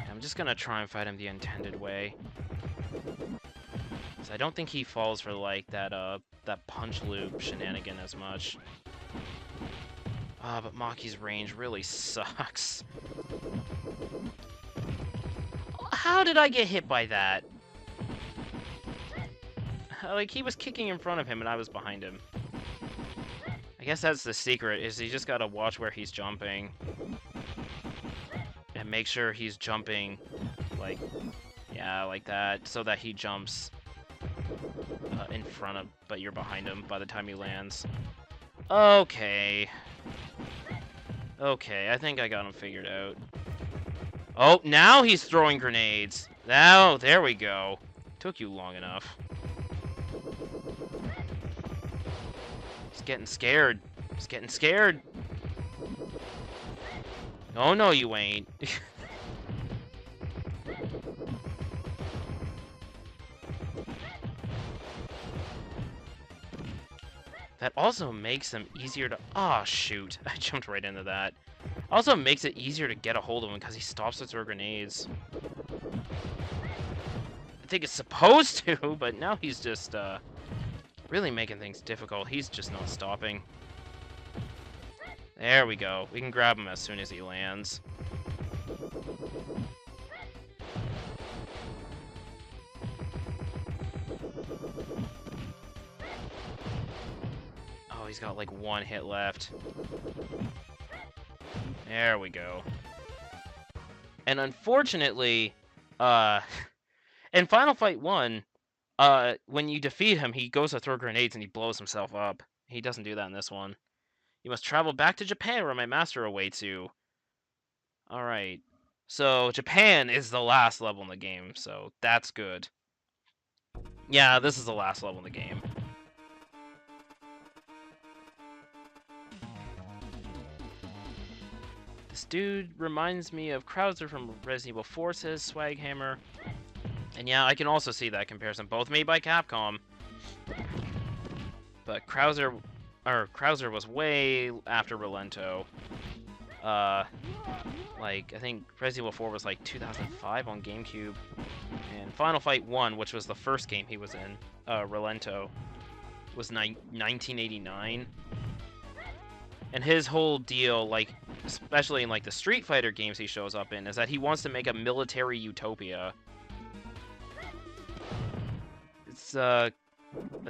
I'm just gonna try and fight him the intended way. So I don't think he falls for like that punch loop shenanigan as much. But Maki's range really sucks. How did I get hit by that? Like, he was kicking in front of him and I was behind him. I guess that's the secret, is you just gotta watch where he's jumping. And make sure he's jumping, like, yeah, like that, so that he jumps in front of, but you're behind him by the time he lands. Okay. Okay, I think I got him figured out. Oh, now he's throwing grenades. Now, there we go. Took you long enough. He's getting scared. He's getting scared. Oh, no, you ain't. That also makes them easier to... Oh, shoot. I jumped right into that. Also makes it easier to get a hold of him because he stops to throw grenades. I think it's supposed to, but now he's just really making things difficult. He's just not stopping. There we go. We can grab him as soon as he lands. Oh, he's got like one hit left. There we go. And unfortunately, In Final Fight 1, when you defeat him, he goes to throw grenades and he blows himself up. He doesn't do that in this one. You must travel back to Japan where my master awaits you. Alright. So, Japan is the last level in the game, so that's good. Yeah, this is the last level in the game. This dude reminds me of Krauser from Resident Evil 4, says Swaghammer. And yeah, I can also see that comparison. Both made by Capcom. But Krauser was way after Relento. Like, I think Resident Evil 4 was like 2005 on GameCube. And Final Fight 1, which was the first game he was in, Relento, was 1989. And his whole deal, like, especially in like the Street Fighter games he shows up in, is that he wants to make a military utopia. It's, I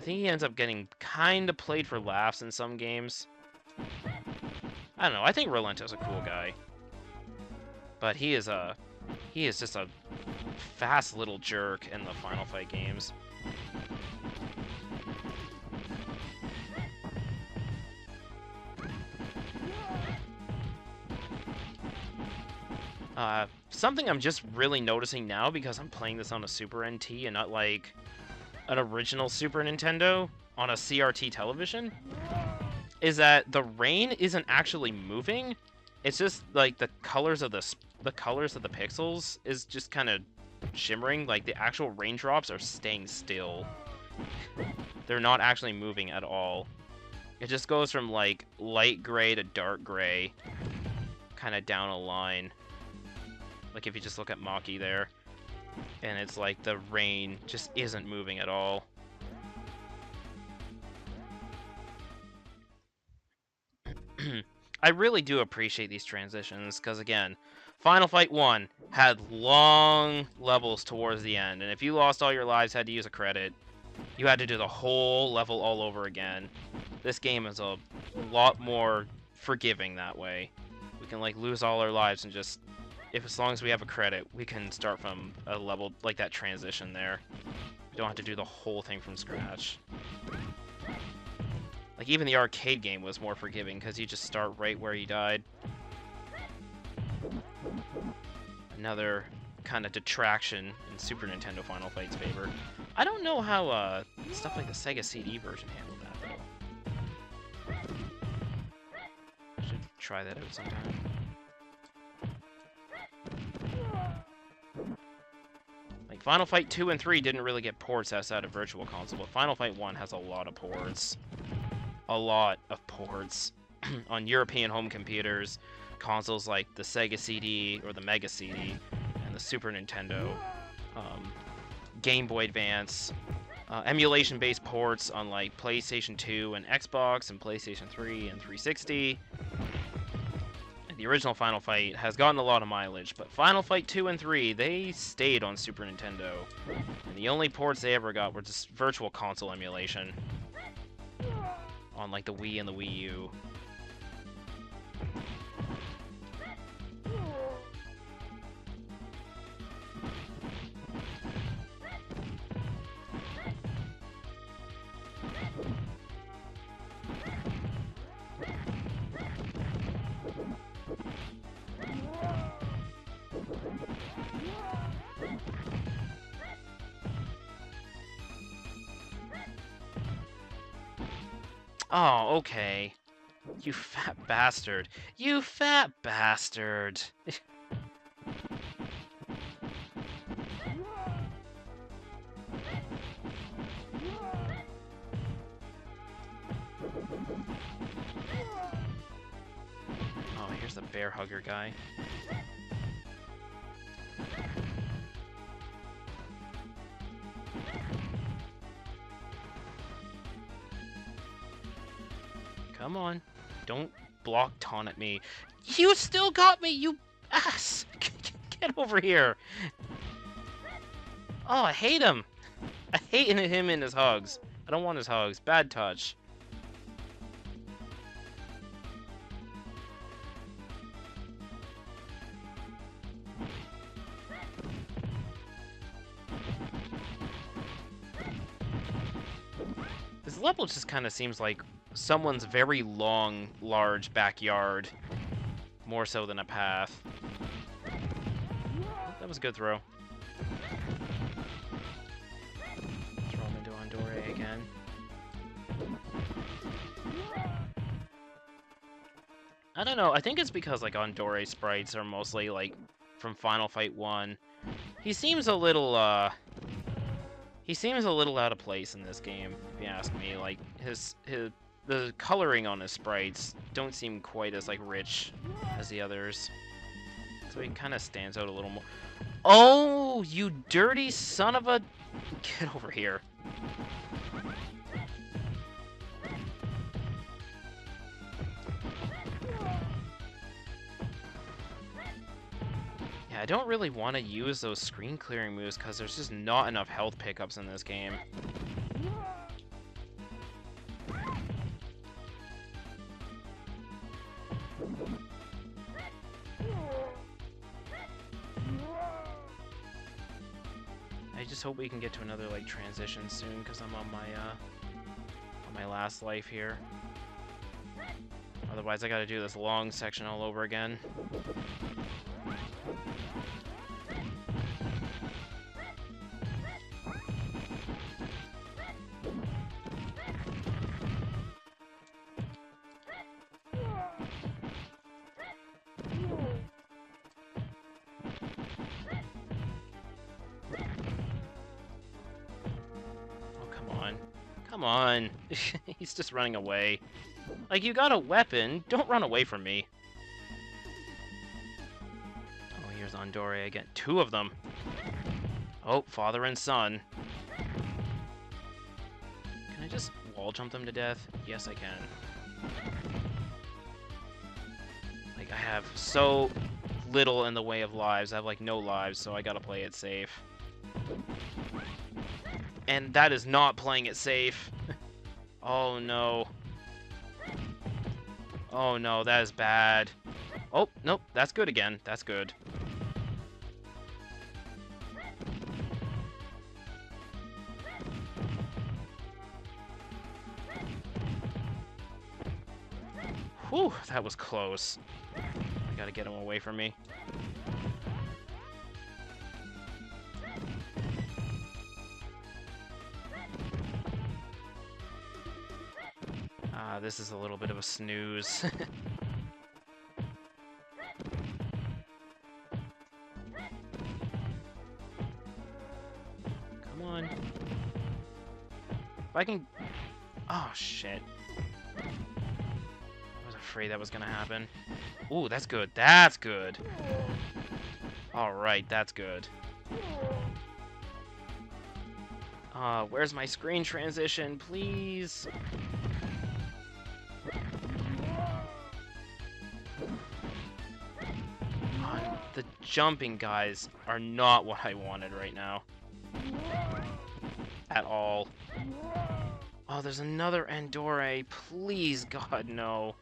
think he ends up getting kind of played for laughs in some games. I don't know, I think Relento's a cool guy. But he is just a fast little jerk in the Final Fight games. Something I'm just really noticing now, because I'm playing this on a Super NT and not like an original Super Nintendo on a CRT television, is that the rain isn't actually moving. It's just like the colors of the pixels is just kind of shimmering. Like the actual raindrops are staying still. They're not actually moving at all. It just goes from like light gray to dark gray, kind of down a line. Like if you just look at Maki there, and it's like the rain just isn't moving at all. I really do appreciate these transitions, because again, Final Fight 1 had long levels towards the end, and if you lost all your lives, had to use a credit, you had to do the whole level all over again. This game is a lot more forgiving that way. We can like lose all our lives and just, as long as we have a credit, we can start from a level like that transition there. We don't have to do the whole thing from scratch. Like, even the arcade game was more forgiving, because you just start right where you died. Another kind of detraction in Super Nintendo Final Fight's favor. I don't know how stuff like the Sega CD version handled that, though. I should try that out sometime. Like, Final Fight 2 and 3 didn't really get ports outside of Virtual Console, but Final Fight 1 has a lot of ports. A lot of ports on European home computers, consoles like the Sega CD or the Mega CD, and the Super Nintendo, Game Boy Advance, emulation-based ports on like PlayStation 2 and Xbox and PlayStation 3 and 360. And the original Final Fight has gotten a lot of mileage, but Final Fight 2 and 3, they stayed on Super Nintendo. And the only ports they ever got were just Virtual Console emulation on like the Wii and the Wii U. Oh, okay. You fat bastard. You fat bastard. Oh, here's the bear hugger guy. Come on. Don't block taunt at me. You still got me, you ass! Get over here! Oh, I hate him! I hate him in his hugs. I don't want his hugs. Bad touch. level just kind of seems like someone's very long, large backyard, more so than a path. Oh, that was a good throw. Throw him into Andore again. I don't know, I think it's because, like, Andore sprites are mostly, like, from Final Fight 1. He seems a little out of place in this game, if you ask me. Like, the coloring on his sprites don't seem quite as, like, rich as the others. So he kind of stands out a little more. Oh, you dirty son of a... Get over here. Yeah, I don't really want to use those screen clearing moves because there's just not enough health pickups in this game. I just hope we can get to another, like, transition soon because I'm on my last life here. Otherwise, I gotta do this long section all over again. Come on. He's just running away. Like, you got a weapon. Don't run away from me. Oh, here's Andore again. 2 of them. Oh, father and son. Can I just wall jump them to death? Yes, I can. Like, I have so little in the way of lives. I have, like, no lives, so I gotta play it safe. And that is not playing it safe. Oh, no. Oh, no, that is bad. Oh, nope, that's good again. That's good. Whew, that was close. I gotta get him away from me. This is a little bit of a snooze. Come on. If I can... Oh, shit. I was afraid that was gonna happen. Ooh, that's good. That's good. Alright, that's good. Where's my screen transition, please? The jumping guys are not what I wanted right now. At all. Oh, there's another Andore. Please, God, no.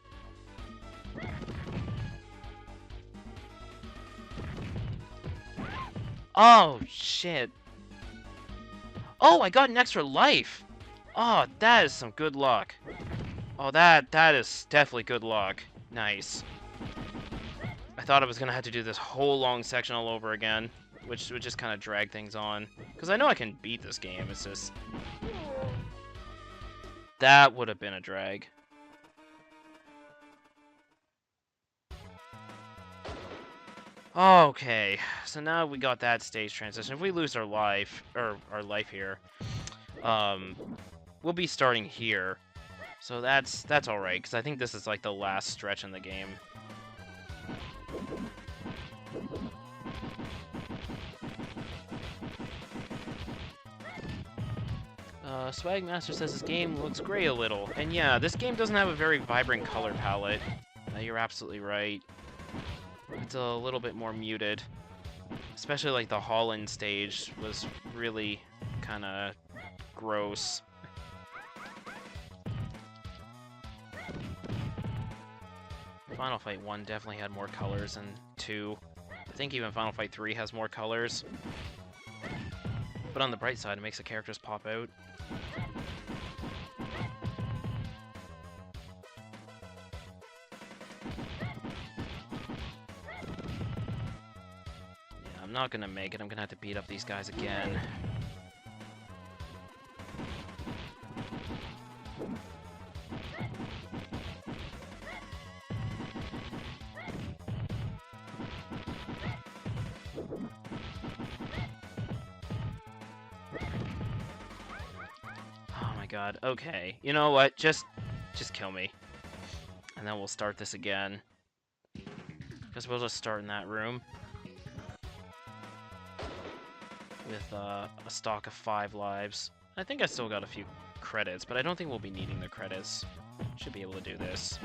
Oh, shit. Oh, I got an extra life. Oh, that is some good luck. Oh, that is definitely good luck. Nice. I thought I was going to have to do this whole long section all over again, which would just kind of drag things on. Because I know I can beat this game, it's just... That would have been a drag. Okay, so now we got that stage transition. If we lose our life, or our life here, we'll be starting here. So that's alright, because I think this is like the last stretch in the game. Swagmaster says this game looks gray a little. And yeah, this game doesn't have a very vibrant color palette. You're absolutely right. It's a little bit more muted. Especially like the Holland stage was really kind of gross. Final Fight 1 definitely had more colors than 2. I think even Final Fight 3 has more colors. But on the bright side, it makes the characters pop out. not gonna make it. I'm gonna have to beat up these guys again. Oh my god. Okay. You know what? Just kill me. And then we'll start this again. Because we'll just start in that room. With a stock of 5 lives. I think I still got a few credits, but I don't think we'll be needing the credits. Should be able to do this.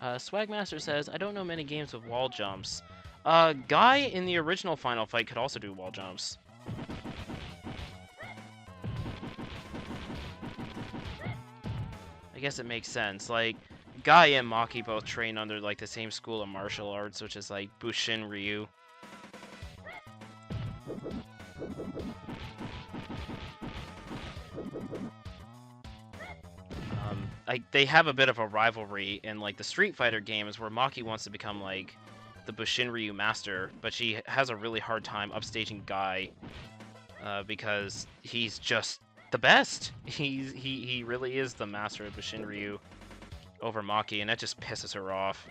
Swagmaster says, I don't know many games with wall jumps. Guy in the original Final Fight could also do wall jumps. I guess it makes sense. Like, Guy and Maki both train under, like, the same school of martial arts, which is, like, Bushin Ryu. Like, they have a bit of a rivalry in, like, the Street Fighter games where Maki wants to become, like, the Bushin Ryu master, but she has a really hard time upstaging Guy because he's just the best. He really is the master of Bushin Ryu over Maki, and that just pisses her off.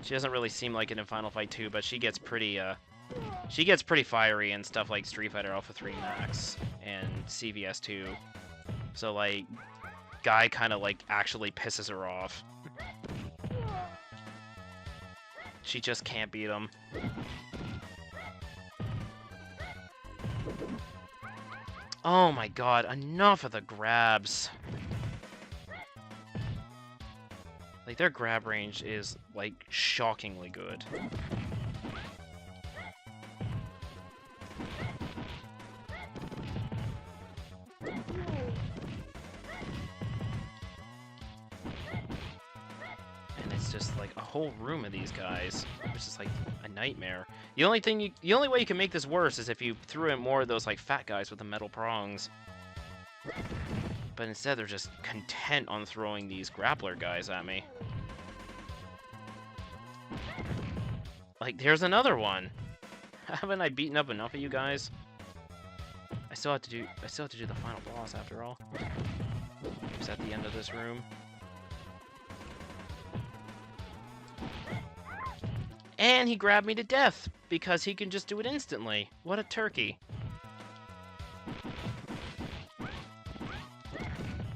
She doesn't really seem like it in Final Fight 2, but she gets pretty fiery in stuff like Street Fighter Alpha 3 Max and CVS 2. So, like, Guy kind of, like, actually pisses her off. She just can't beat him. Oh my god, enough of the grabs. Like, their grab range is, like, shockingly good. Just like a whole room of these guys, which is like a nightmare. The only way you can make this worse is if you threw in more of those like fat guys with the metal prongs. But instead they're just content on throwing these grappler guys at me. Like, there's another one. Haven't I beaten up enough of you guys? I still have to do the final boss after all. It's at the end of this room. And he grabbed me to death, because he can just do it instantly. What a turkey.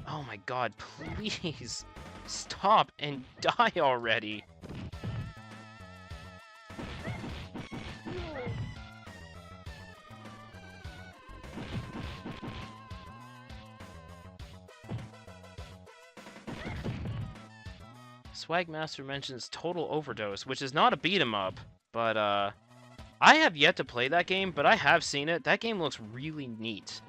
Oh my god, please stop and die already. Swagmaster mentions Total Overdose, which is not a beat-em-up, but I have yet to play that game, but I have seen it. That game looks really neat.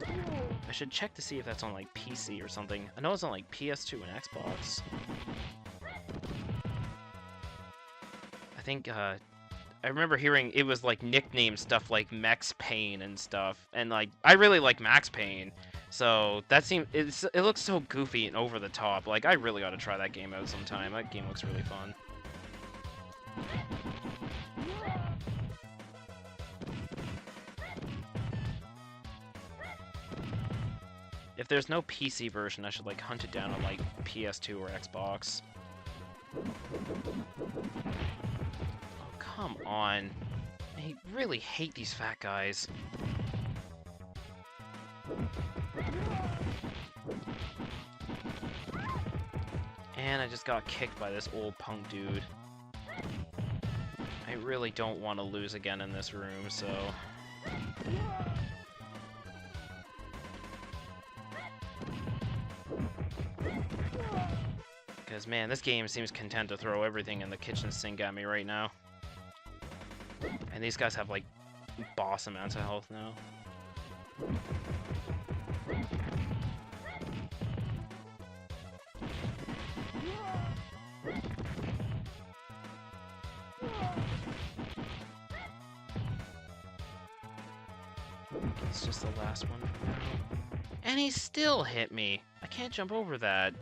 I should check to see if that's on, like, PC or something. I know it's on, like, PS2 and Xbox. I think, I remember hearing it was, like, nicknamed stuff like Max Payne and stuff, and, like, I really like Max Payne. So, it looks so goofy and over the top. Like, I really ought to try that game out sometime. That game looks really fun. If there's no PC version, I should, like, hunt it down on, like, PS2 or Xbox. Oh, come on. I really hate these fat guys. And I just got kicked by this old punk dude. I really don't want to lose again in this room, so... Because, man, this game seems content to throw everything in the kitchen sink at me right now. And these guys have, like, boss amounts of health now. That's just the last one. And he still hit me. I can't jump over that.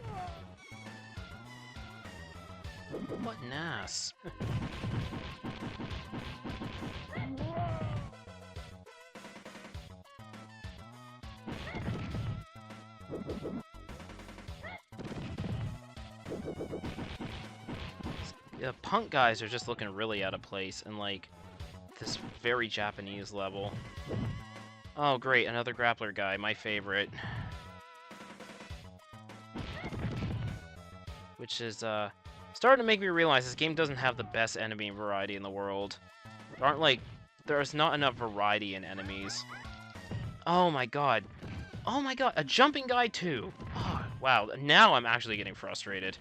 What an ass. The punk guys are just looking really out of place in, like, this very Japanese level. Oh, great, another grappler guy, my favorite. Which is, starting to make me realize this game doesn't have the best enemy variety in the world. There's not enough variety in enemies. Oh my god. Oh my god, a jumping guy too! Oh, wow, now I'm actually getting frustrated.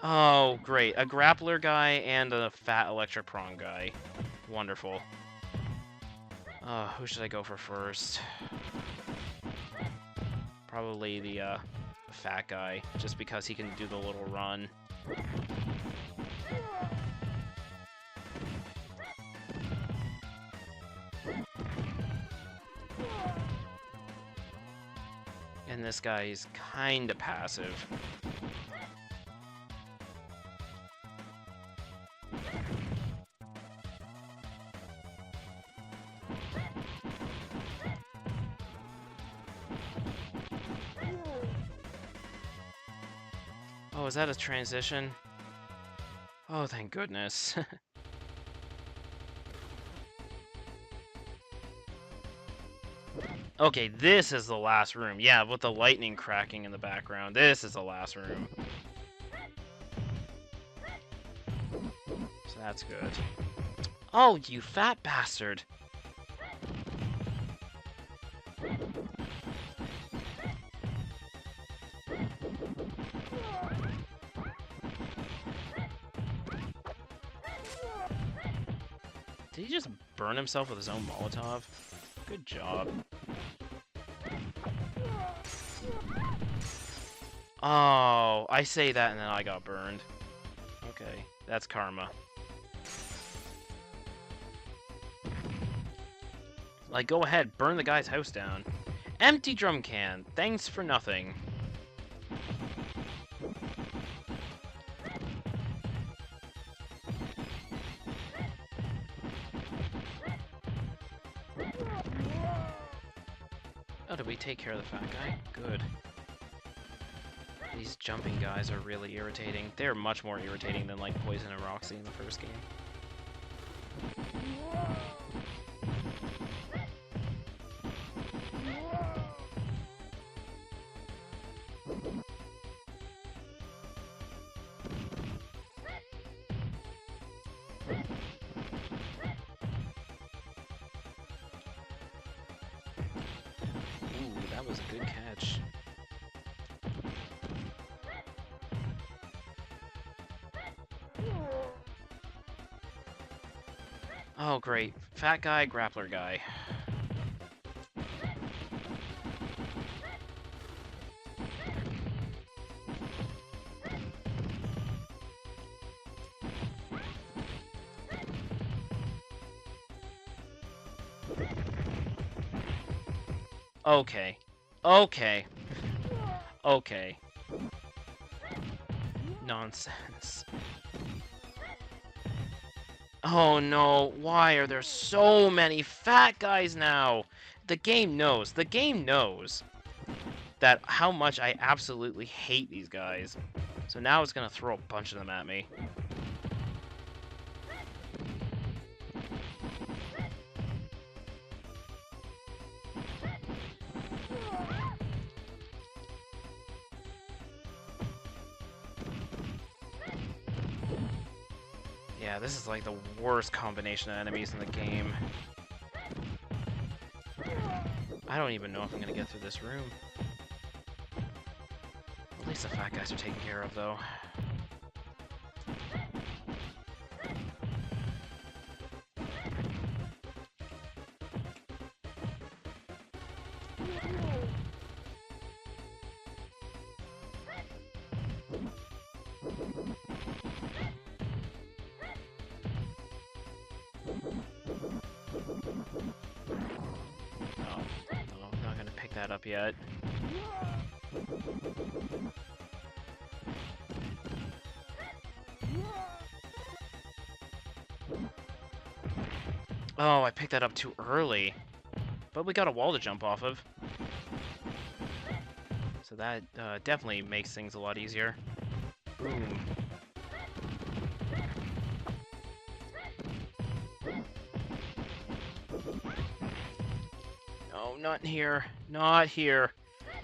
Oh, great. A grappler guy and a fat electric prong guy. Wonderful. Who should I go for first? Probably the fat guy, just because he can do the little run. And this guy is kinda passive. Oh, is that a transition? Oh, thank goodness. Okay, this is the last room. Yeah, with the lightning cracking in the background. This is the last room. So that's good. Oh, you fat bastard! Did he just burn himself with his own Molotov? Good job. Oh, I say that and then I got burned. Okay, that's karma. Like, go ahead, burn the guy's house down. Empty drum can, thanks for nothing. Oh, did we take care of the fat guy? Good. These jumping guys are really irritating. They're much more irritating than, like, Poison and Roxy in the first game. Ooh, that was a good catch. Oh, great. Fat guy, grappler guy. Okay. Okay. Okay. Nonsense. Oh no, why are there so many fat guys now? The game knows that how much I absolutely hate these guys. So now it's gonna throw a bunch of them at me. Yeah, this is like the worst combination of enemies in the game. I don't even know if I'm gonna get through this room. At least the fat guys are taken care of, though. that up yet. Oh, I picked that up too early. But we got a wall to jump off of. So that definitely makes things a lot easier. Boom. No, not here. Not here.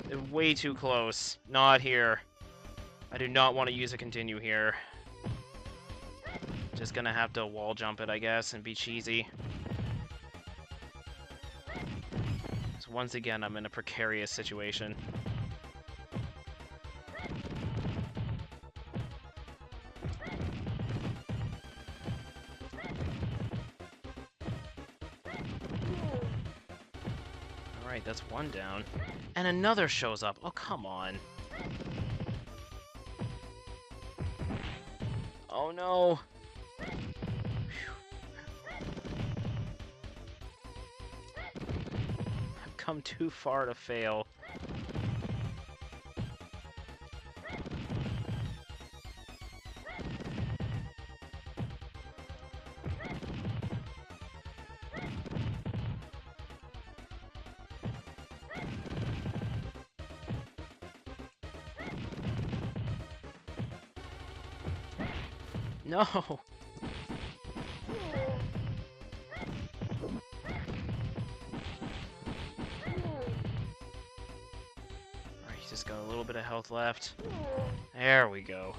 They're way too close. Not here. I do not want to use a continue here. Just gonna have to wall jump it, I guess, and be cheesy. So once again, I'm in a precarious situation. Alright, that's one down. And another shows up. Oh, come on. Oh, no. I've come too far to fail. No! Alright, he's just got a little bit of health left. There we go.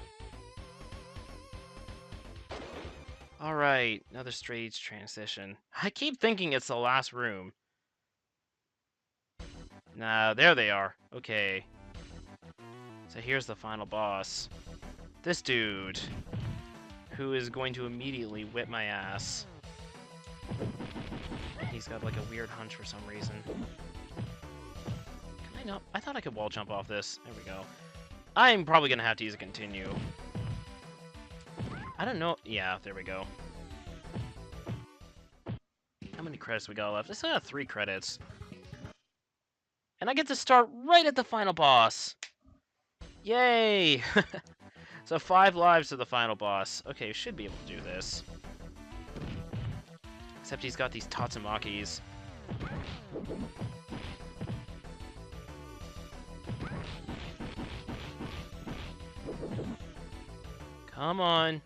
Alright, another stage transition. I keep thinking it's the last room. Nah, there they are. Okay. So here's the final boss. This dude. Who is going to immediately whip my ass. He's got like a weird hunch for some reason. Can I not? I thought I could wall jump off this. There we go. I'm probably gonna have to use a continue. I don't know. Yeah, there we go. How many credits we got left? I still have 3 credits. And I get to start right at the final boss. Yay! So 5 lives to the final boss. Okay, should be able to do this. Except he's got these Tatsumakis. Come on.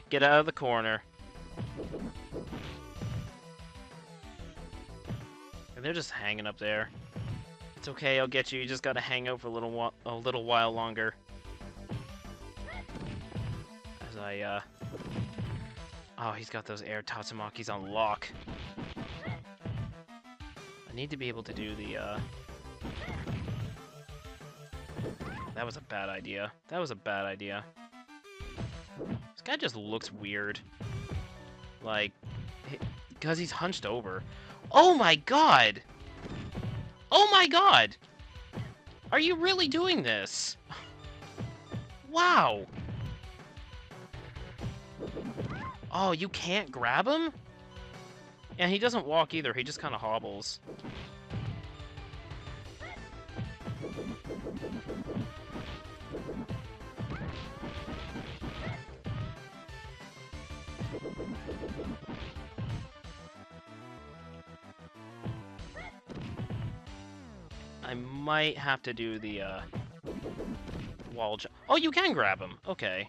Get out of the corner. And they're just hanging up there. It's okay, I'll get you. You just gotta hang out for a little while longer. As I, Oh, he's got those air Tatsumakis on lock. I need to be able to do the, That was a bad idea. That was a bad idea. This guy just looks weird. Like, because he's hunched over. Oh my god! Oh my god! Are you really doing this? Wow! Oh, you can't grab him? And he doesn't walk either, he just kind of hobbles. I might have to do the, wall jump. Oh, you can grab him! Okay.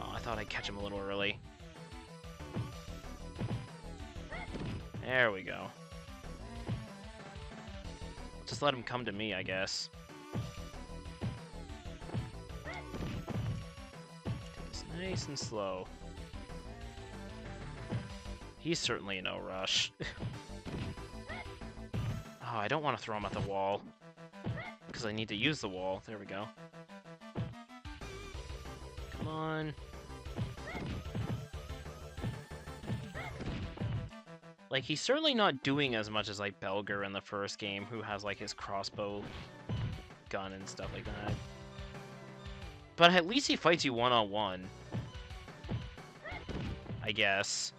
Oh, I thought I'd catch him a little early. There we go. Just let him come to me, I guess. Take this nice and slow. He's certainly in no rush. Oh, I don't want to throw him at the wall. Because I need to use the wall. There we go. Come on. Like, he's certainly not doing as much as, like, Belger in the first game, who has, like, his crossbow gun and stuff like that. But at least he fights you one-on-one. I guess.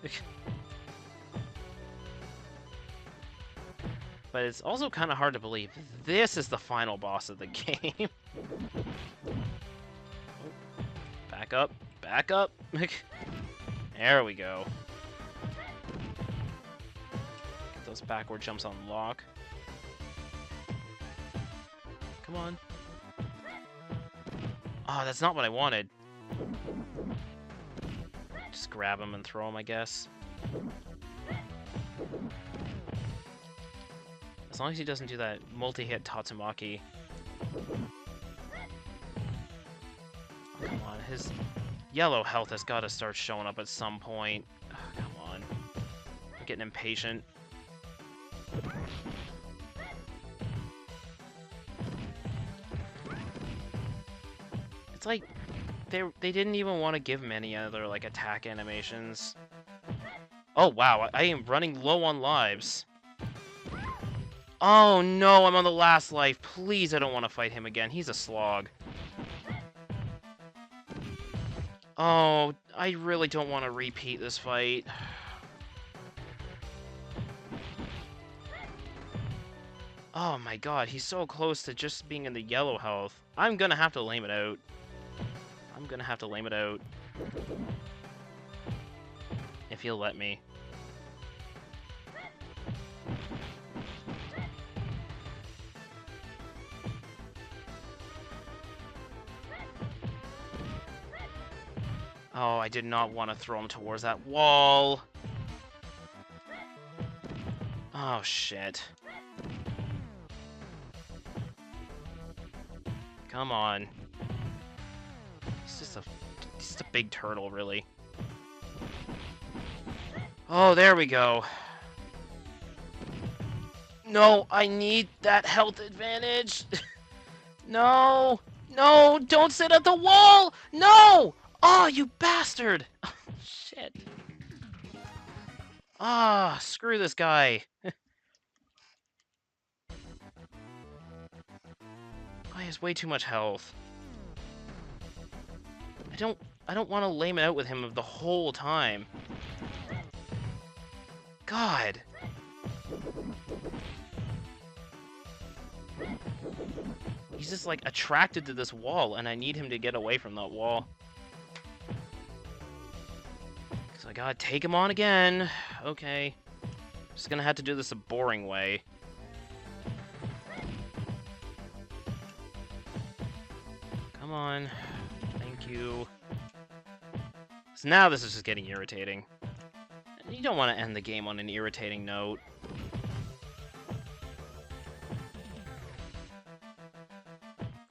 But it's also kind of hard to believe this is the final boss of the game. Oh, back up. Back up. There we go. Get those backward jumps on lock. Come on. Oh, that's not what I wanted. Just grab him and throw him, I guess. As long as he doesn't do that multi-hit Tatsumaki. Oh, come on, his yellow health has got to start showing up at some point. Oh, come on. I'm getting impatient. It's like they didn't even want to give him any other like attack animations. Oh wow, I am running low on lives. Oh no, I'm on the last life. Please, I don't want to fight him again. He's a slog. Oh, I really don't want to repeat this fight. Oh my god, he's so close to just being in the yellow health. I'm gonna have to lame it out. I'm gonna have to lame it out. If he'll let me. Oh, I did not want to throw him towards that wall. Oh, shit. Come on. It's just a big turtle, really. Oh, there we go. No, I need that health advantage. No, no, don't sit at the wall. No! Oh, you bastard! Oh, shit. Ah, screw this guy. Oh, he has way too much health. I don't want to lame it out with him the whole time. God. He's just like attracted to this wall, and I need him to get away from that wall. So I gotta take him on again. Okay. Just gonna have to do this a boring way. Come on. Thank you. So now this is just getting irritating. You don't want to end the game on an irritating note.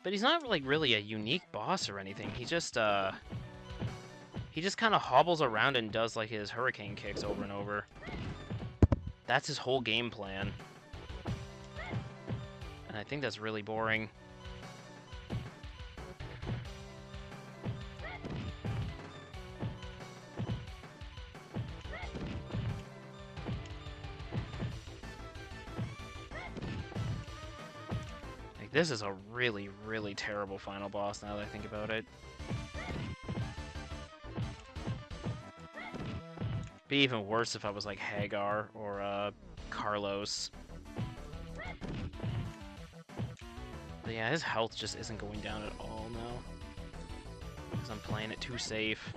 But he's not like really a unique boss or anything. He just kind of hobbles around and does like his hurricane kicks over and over. That's his whole game plan. And I think that's really boring. This is a really, really terrible final boss now that I think about it. Be even worse if I was like Hagar or Carlos. But yeah, his health just isn't going down at all now. Because I'm playing it too safe.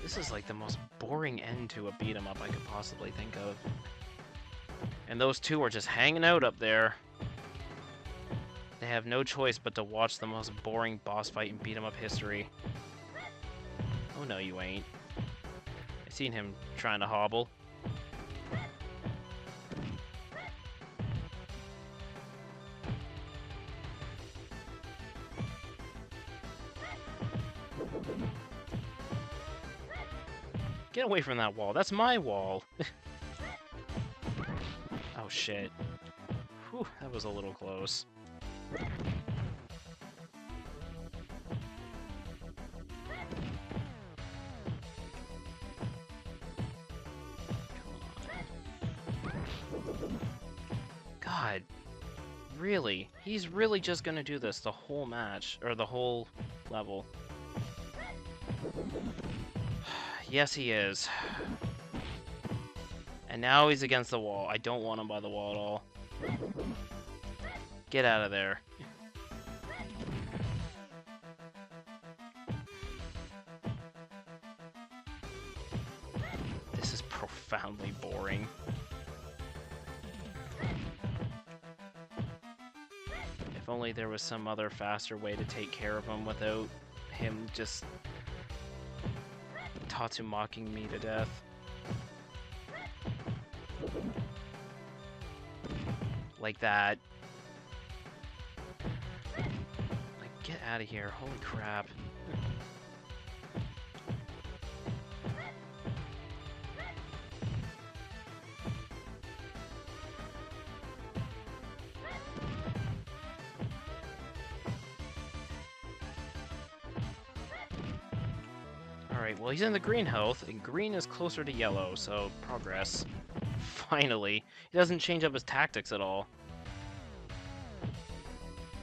This is like the most boring end to a beat-em-up I could possibly think of. And those two are just hanging out up there. They have no choice but to watch the most boring boss fight in beat-em-up history. Oh no, you ain't. I seen him trying to hobble. Get away from that wall. That's my wall. Oh, shit. Whew, that was a little close. God. Really? He's really just gonna do this the whole match, or the whole level. Yes, he is. And now he's against the wall. I don't want him by the wall at all. Get out of there. This is profoundly boring. If only there was some other faster way to take care of him without him just Tatsumaki me to death. Like that. Like, get out of here. Holy crap. Alright, well, he's in the green health, and green is closer to yellow, so progress. Finally. He doesn't change up his tactics at all.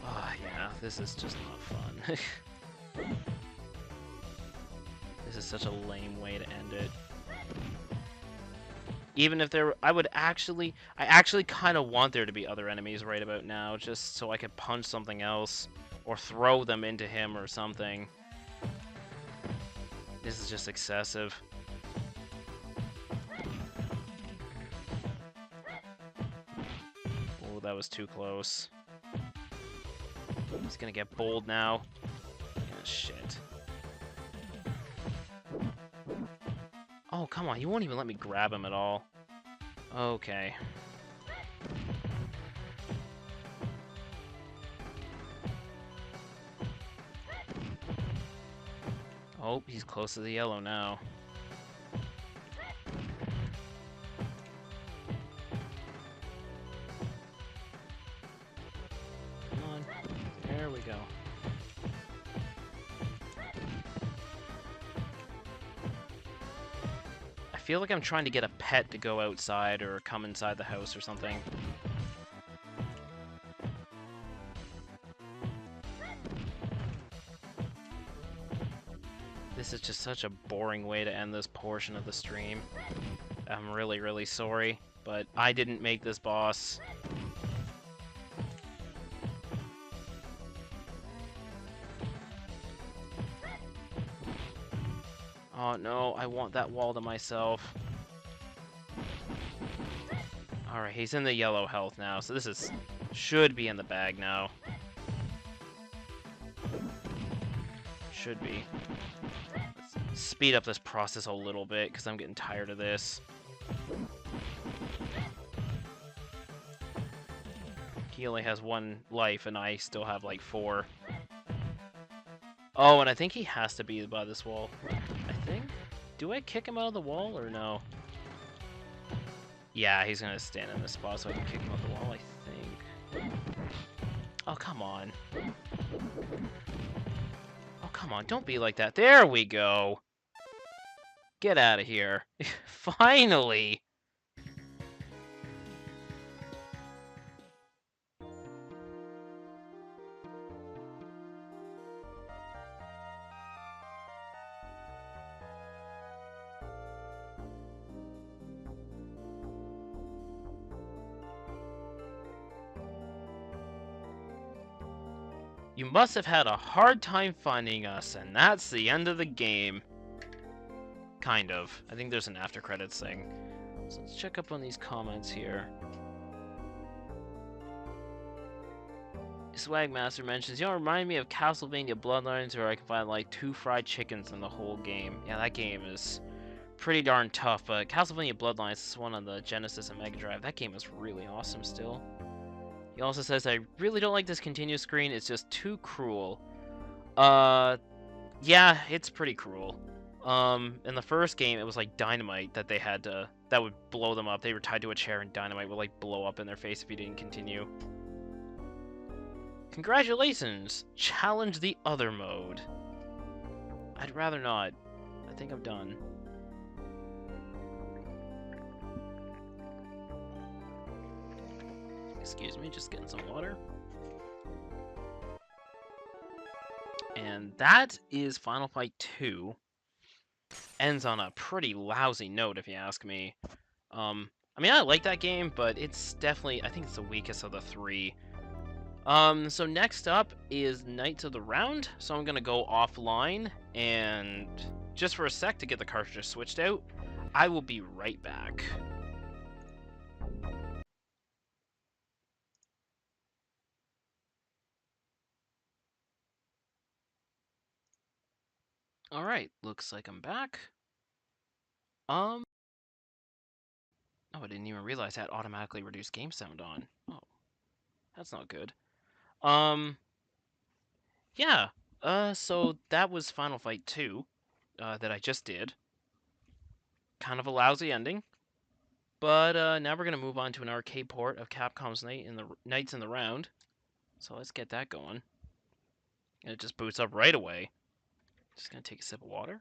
Oh, yeah, this is just not fun. This is such a lame way to end it. Even if there, I actually kind of want there to be other enemies right about now, just so I could punch something else, or throw them into him or something. This is just excessive. Oh, that was too close. He's gonna get bold now. Yeah, shit. Oh, come on. He won't even let me grab him at all. Okay. Oh, he's close to the yellow now. Come on. There we go. I feel like I'm trying to get a pet to go outside or come inside the house or something. This is just such a boring way to end this portion of the stream. I'm really, really sorry, but I didn't make this boss. Oh no, I want that wall to myself. Alright, he's in the yellow health now, so this should be in the bag now. Should be. Let's speed up this process a little bit, because I'm getting tired of this. He only has 1 life, and I still have like 4. Oh, and I think he has to be by this wall. I think? Do I kick him out of the wall, or no? Yeah, he's gonna stand in this spot so I can kick him out the wall, I think. Oh, come on. Oh, come on, don't be like that. There we go! Get out of here. Finally! You must have had a hard time finding us, and that's the end of the game. Kind of. I think there's an after credits thing. So let's check up on these comments here. Swagmaster mentions, you know, remind me of Castlevania Bloodlines, where I can find like 2 fried chickens in the whole game. Yeah, that game is pretty darn tough, but Castlevania Bloodlines is one on the Genesis and Mega Drive. That game is really awesome still. He also says, I really don't like this continuous screen, it's just too cruel. Yeah, it's pretty cruel. In the first game, it was like dynamite that they had to, that would blow them up. They were tied to a chair and dynamite would like blow up in their face if you didn't continue. Congratulations! Challenge the other mode. I'd rather not. I think I'm done. Excuse me, just getting some water. And that is Final Fight 2. Ends on a pretty lousy note, if you ask me. I mean, I like that game, but it's definitely, I think it's the weakest of the three. So next up is Knights of the Round. So I'm gonna go offline, and just for a sec to get the cartridges switched out. I will be right back. Alright, looks like I'm back. Oh, I didn't even realize that automatically reduced game sound on. Oh, that's not good. Yeah. So that was Final Fight 2, that I just did. Kind of a lousy ending. But now we're gonna move on to an arcade port of Capcom's Knights in the Round. So let's get that going. And it just boots up right away. Just gonna take a sip of water.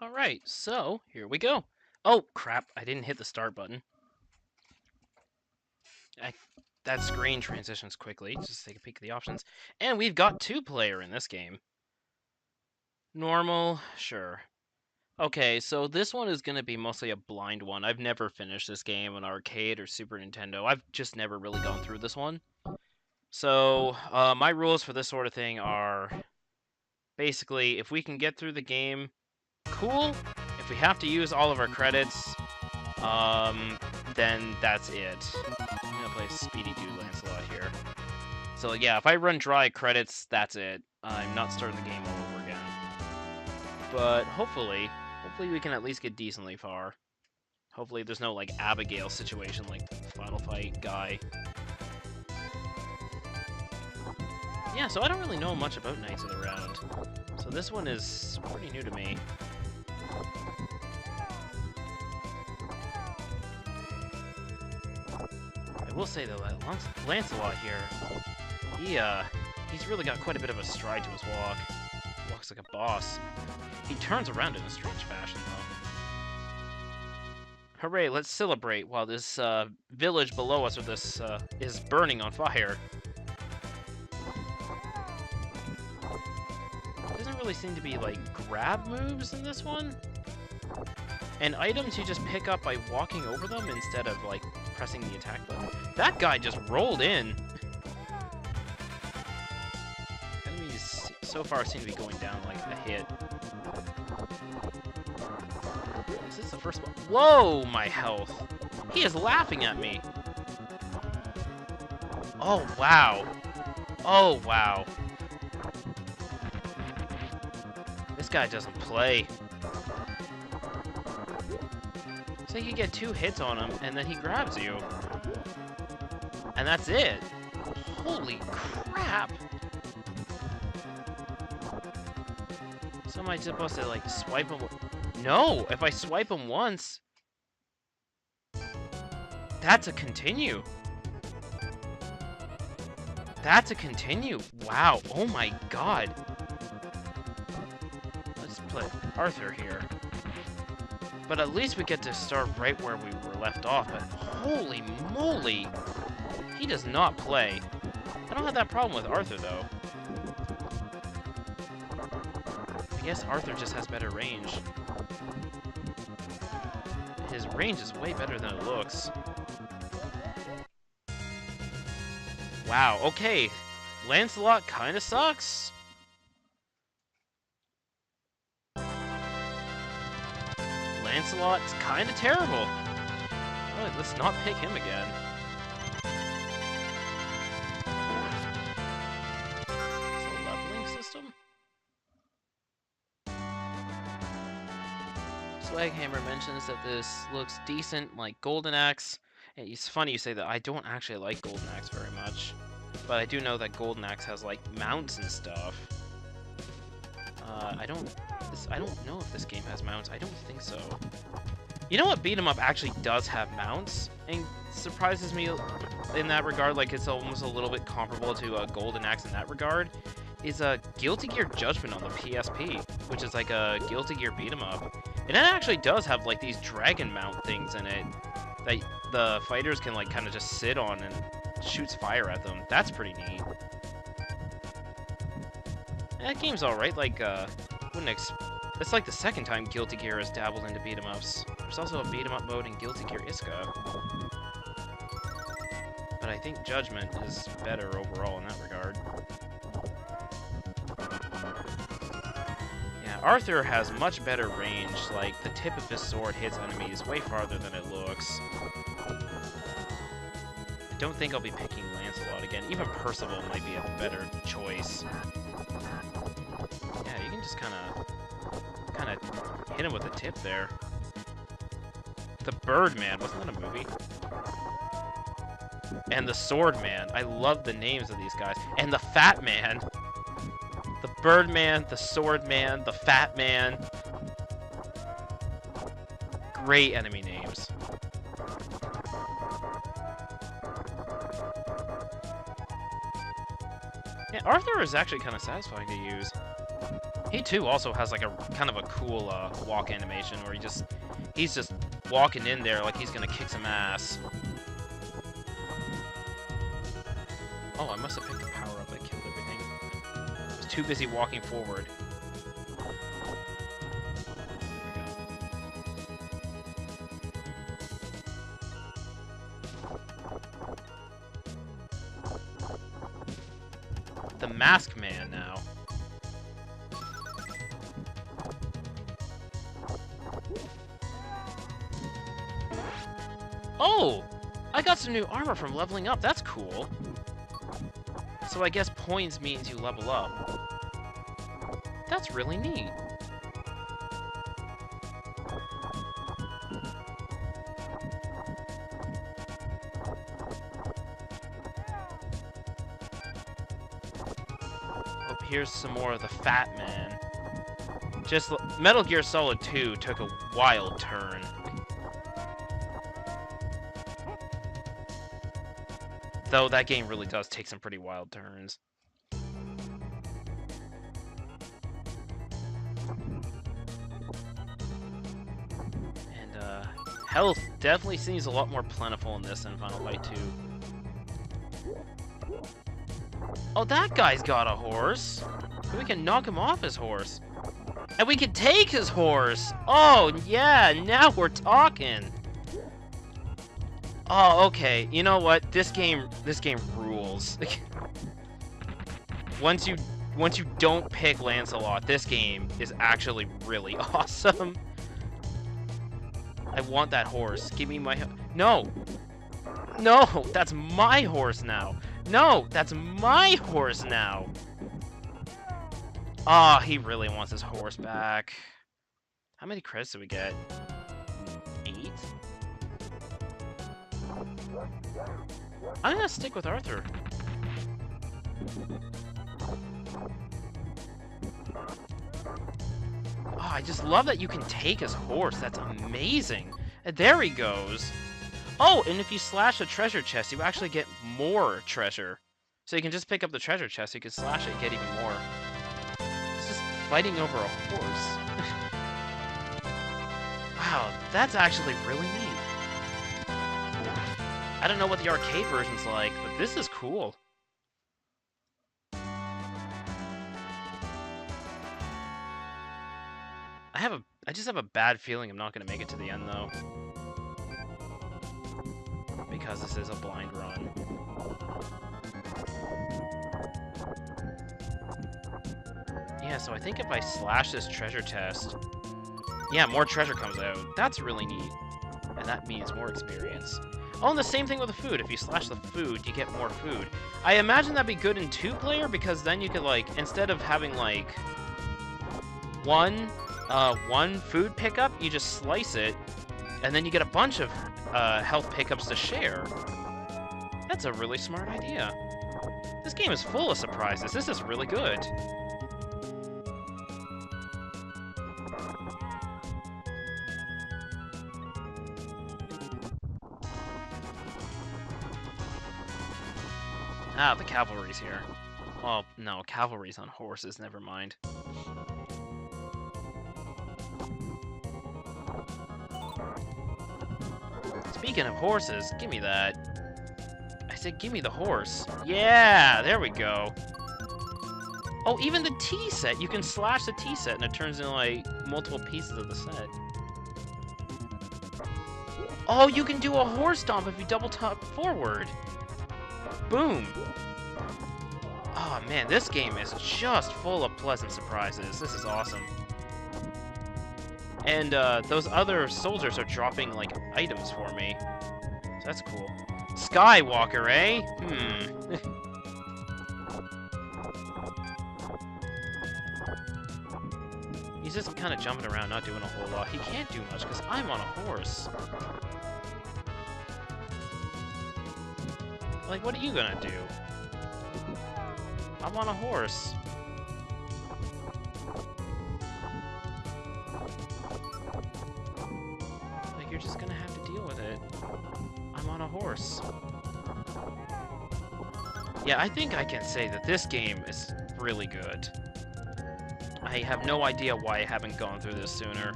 Alright, so here we go. Oh, crap, I didn't hit the start button. That screen transitions quickly. Just take a peek at the options. And we've got 2-player in this game. Normal, sure. Okay, so this one is going to be mostly a blind one. I've never finished this game on arcade or Super Nintendo. I've just never really gone through this one. So, my rules for this sort of thing are basically, if we can get through the game, cool. If we have to use all of our credits, then that's it. I'm going to play Speedy Dude Lancelot here. So yeah, if I run dry credits, that's it. I'm not starting the game all over again. But hopefully we can at least get decently far. Hopefully there's no, like, Abigail situation like the Final Fight guy. Yeah, so I don't really know much about Knights of the Round. So this one is pretty new to me. I will say, though, that Lancelot here, he's really got quite a bit of a stride to his walk. He walks like a boss. He turns around in a strange fashion, though. Hooray, let's celebrate while this village below us, or this, is burning on fire. Doesn't really seem to be, like, grab moves in this one. And items you just pick up by walking over them instead of, like, pressing the attack button. That guy just rolled in. Enemies so far seem to be going down like a hit. Is this the first one? Whoa, my health. He is laughing at me. Oh, wow. Oh, wow. This guy doesn't play. So you get 2 hits on him, and then he grabs you. And that's it. Holy crap. So am I supposed to, like, swipe him? No! If I swipe him once... That's a continue. That's a continue. Wow. Oh my god. Let's play Arthur here. But at least we get to start right where we were left off, but holy moly! He does not play. I don't have that problem with Arthur, though. I guess Arthur just has better range. His range is way better than it looks. Wow, okay. Lancelot kinda sucks. Lancelot's kinda terrible. Oh, let's not pick him again. Is it a leveling system? Swaghammer mentions that this looks decent like Golden Axe. It's funny you say that. I don't actually like Golden Axe very much. But I do know that Golden Axe has like mounts and stuff. I don't know if this game has mounts. I don't think so. You know what beat 'em up actually does have mounts, and surprises me in that regard. Like it's almost a little bit comparable to Golden Axe in that regard. Is a Guilty Gear Judgment on the PSP, which is like a Guilty Gear beat 'em up, and it actually does have like these dragon mount things in it that the fighters can like kind of just sit on and shoots fire at them. That's pretty neat. That game's alright, like, it's like the second time Guilty Gear has dabbled into beat-em-ups. There's also a beat-em-up mode in Guilty Gear Iska. But I think Judgment is better overall in that regard. Yeah, Arthur has much better range, like, the tip of his sword hits enemies way farther than it looks. I don't think I'll be picking Lancelot again. Even Percival might be a better choice. Yeah, you can just kind of hit him with a tip there. The Birdman, wasn't that a movie? And the Swordman. I love the names of these guys. And the Fat Man. The Birdman, the Swordman, the Fat Man. Great enemy names. Yeah, Arthur is actually kind of satisfying to use. He too also has like a kind of a cool walk animation where he's just walking in there like he's gonna kick some ass. Oh, I must have picked a power up that killed everything. I was too busy walking forward. The Mask Man now. Oh! I got some new armor from leveling up. That's cool. So I guess points means you level up. That's really neat. Oh, here's some more of the Fat Man. Just Metal Gear Solid 2 took a wild turn. Though that game really does take some pretty wild turns. And health definitely seems a lot more plentiful in this than Final Fight 2. Oh, that guy's got a horse! We can knock him off his horse. And we can take his horse! Oh, yeah, now we're talking! Oh, okay. You know what? This game rules. Once you don't pick Lancelot, this game is actually really awesome. I want that horse. Give me my No! No! That's my horse now! No! That's my horse now! Ah, oh, he really wants his horse back. How many credits did we get? 8? I'm gonna stick with Arthur. Oh, I just love that you can take his horse. That's amazing. And there he goes. Oh, and if you slash a treasure chest, you actually get more treasure. So you can just pick up the treasure chest, you can slash it and get even more. It's just fighting over a horse. Wow, that's actually really neat. I don't know what the arcade version's like, but this is cool. I just have a bad feeling I'm not going to make it to the end, though. Because this is a blind run. Yeah, so I think if I slash this treasure chest... Yeah, more treasure comes out. That's really neat. And that means more experience. Oh, and the same thing with the food. If you slash the food, you get more food. I imagine that'd be good in 2-player, because then you could, like, instead of having, like, one food pickup, you just slice it, and then you get a bunch of health pickups to share. That's a really smart idea. This game is full of surprises. This is really good. Ah, the cavalry's here. Oh, no, cavalry's on horses, never mind. Speaking of horses, give me that. I said give me the horse. Yeah, there we go. Oh, even the tea set. You can slash the tea set and it turns into, like, multiple pieces of the set. Oh, you can do a horse stomp if you double tap forward. Boom. Oh, man, this game is just full of pleasant surprises. This is awesome. And those other soldiers are dropping, like, items for me. So that's cool. Skywalker, eh? He's just kind of jumping around, not doing a whole lot. He can't do much because I'm on a horse. Like, what are you gonna do? I'm on a horse. Like, you're just gonna have to deal with it. I'm on a horse. Yeah, I think I can say that this game is really good. I have no idea why I haven't gone through this sooner.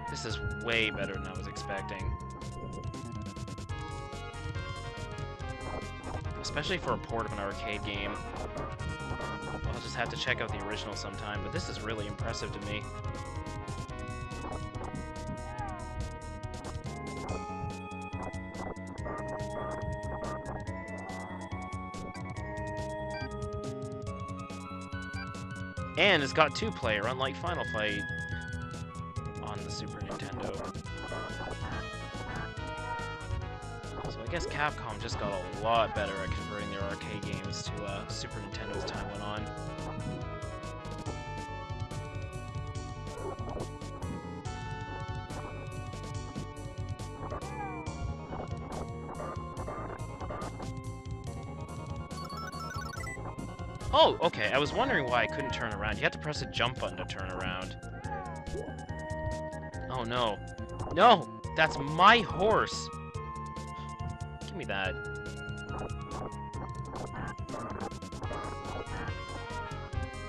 This is way better than I was expecting. Especially for a port of an arcade game. I'll just have to check out the original sometime, but this is really impressive to me. And it's got 2-player, unlike Final Fight on the Super Nintendo. So I guess Capcom just got a lot better at converting their arcade games to Super Nintendo as time went on. Oh, okay, I was wondering why I couldn't turn around. You have to press a jump button to turn around. Oh no. No! That's my horse! Give me that.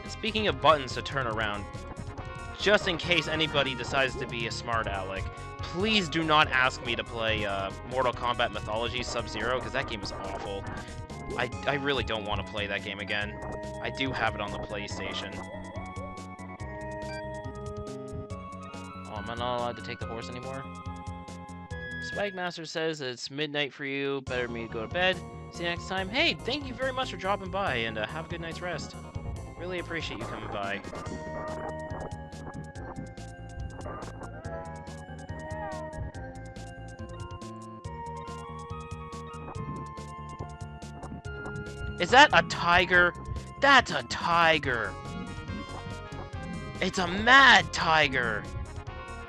And speaking of buttons to turn around, just in case anybody decides to be a smart aleck, please do not ask me to play Mortal Kombat Mythology Sub-Zero, because that game is awful. I really don't want to play that game again. I do have it on the PlayStation. Oh, am I not allowed to take the horse anymore? Swagmaster says it's midnight for you. Better me to go to bed. See you next time. Hey, thank you very much for dropping by, and have a good night's rest. Really appreciate you coming by. Is that a tiger? That's a tiger! It's a mad tiger!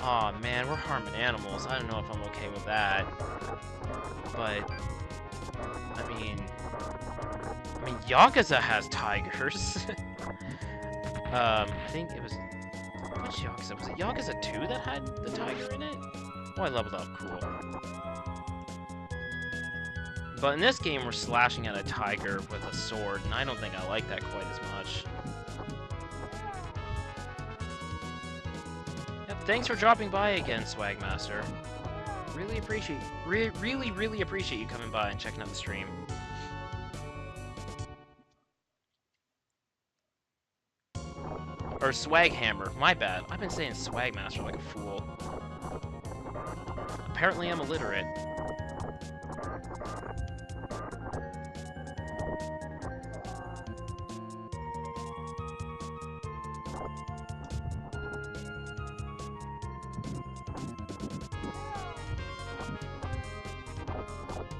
Aw, oh, man, we're harming animals. I don't know if I'm okay with that. But, I mean, Yakuza has tigers. I think it was... Which Yakuza? Was it Yakuza 2 that had the tiger in it? Oh, I leveled up. Cool. But in this game, we're slashing at a tiger with a sword, and I don't think I like that quite as much. Yep, thanks for dropping by again, Swagmaster. Really appreciate, really appreciate you coming by and checking out the stream. Or Swag Hammer, my bad. I've been saying Swag Master like a fool. Apparently I'm illiterate.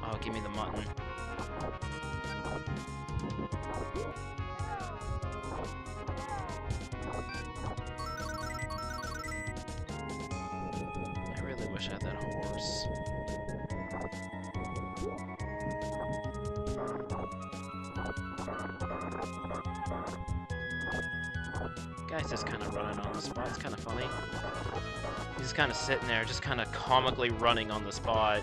Oh, give me the mutton. I really wish I had that horse. Guy's just kind of running on the spot. It's kind of funny. He's kind of sitting there, just kind of comically running on the spot.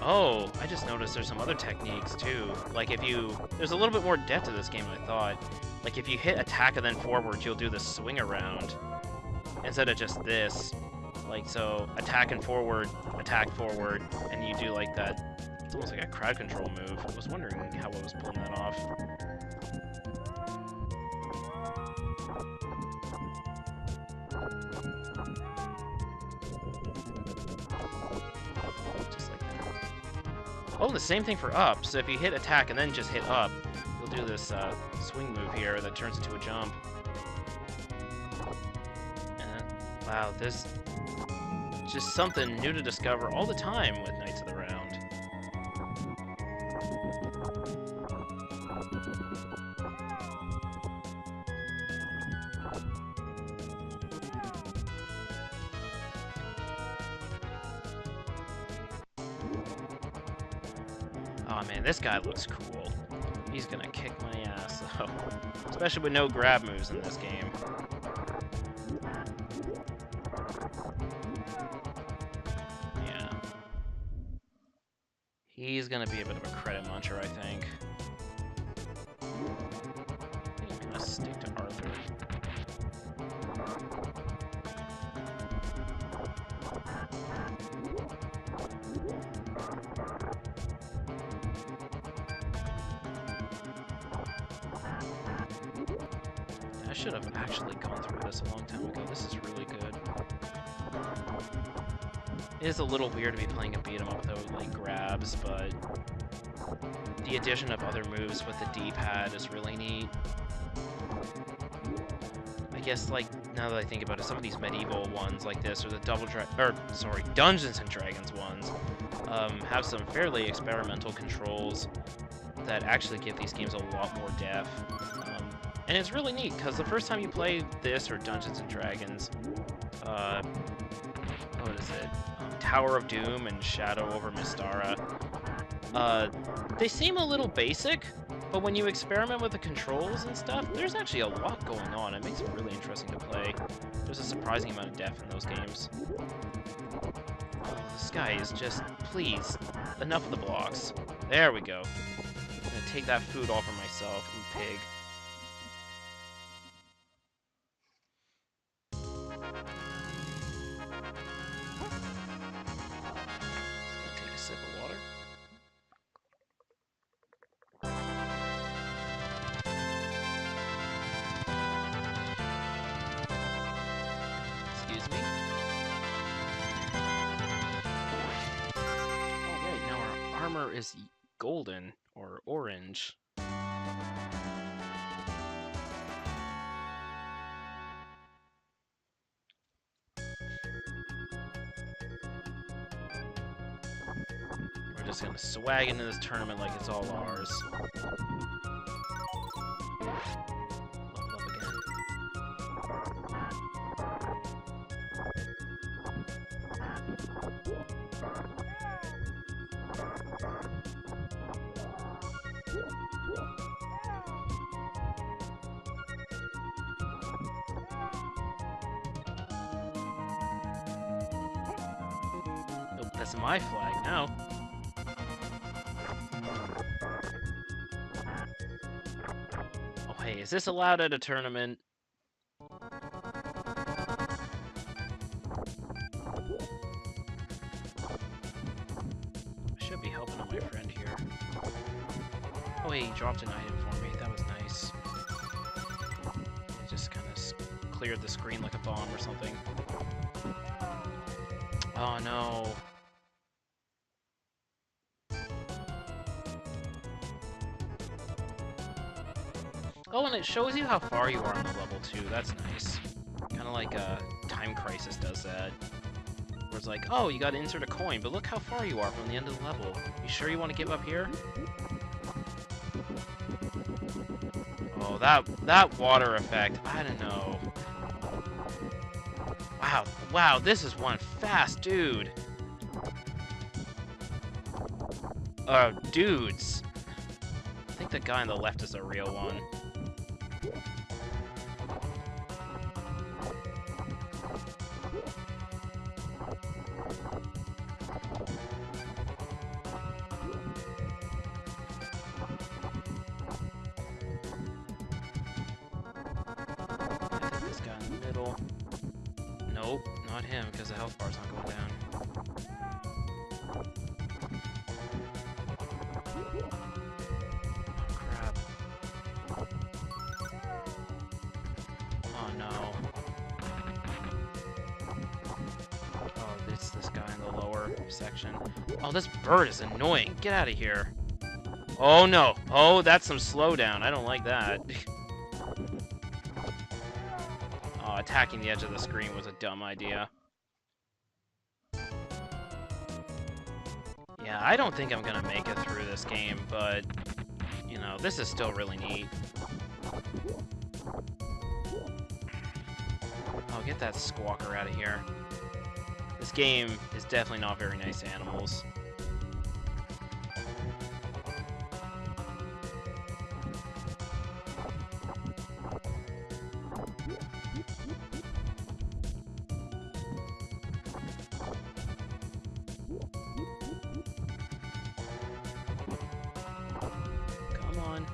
Oh, I just noticed there's some other techniques too. Like if you... There's a little bit more depth to this game than I thought. Like if you hit attack and then forward, you'll do the swing around. Instead of just this. Like so, attack and forward, and you do like that. It's almost like a crowd control move. I was wondering how I was pulling that off. Just like that. Oh, the same thing for up. So if you hit attack and then just hit up, you'll do this swing move here that turns into a jump. And wow, there's just something new to discover all the time with Knights of the Round. Oh man, this guy looks cool. He's gonna kick my ass, though. Especially with no grab moves in this game. Yeah. He's gonna be a bit of a credit muncher, I think. I'm gonna stick to Arthur. I should have actually gone through this a long time ago. This is really good. It is a little weird to be playing a beat 'em up without like grabs, but the addition of other moves with the D-pad is really neat. I guess like now that I think about it, some of these medieval ones like this, or the Dungeons and Dragons ones, have some fairly experimental controls that actually give these games a lot more depth. And it's really neat, because the first time you play this or Dungeons and Dragons, what is it? Tower of Doom and Shadow over Mystara, they seem a little basic, but when you experiment with the controls and stuff, there's actually a lot going on. It makes it really interesting to play. There's a surprising amount of depth in those games. Oh, this guy is just... Please, enough of the blocks. There we go. I'm gonna take that food off for myself, you pig. Is golden or orange. We're just gonna swag into this tournament like it's all ours. Level up again. That's my flag now. Oh hey, is this allowed at a tournament? Oh wait, he dropped an item for me. That was nice. It just kind of cleared the screen like a bomb or something. Oh no. Oh, and it shows you how far you are on the level too. That's nice. Kind of like Time Crisis does that. Where it's like, oh, you gotta insert a coin, but look how far you are from the end of the level. You sure you want to give up here? Oh, that water effect. I don't know. Wow, this is one fast dude. Dudes. I think the guy on the left is a real one. This guy in the middle. Nope, not him, because the health bar's not going down. Oh no. Oh, it's this guy in the lower section. Oh, this bird is annoying. Get out of here. Oh no. Oh, that's some slowdown. I don't like that. Oh, attacking the edge of the screen was a dumb idea. Yeah, I don't think I'm gonna make it through this game, but, you know, this is still really neat. Oh, get that squawker out of here. This game is definitely not very nice to animals. Come on.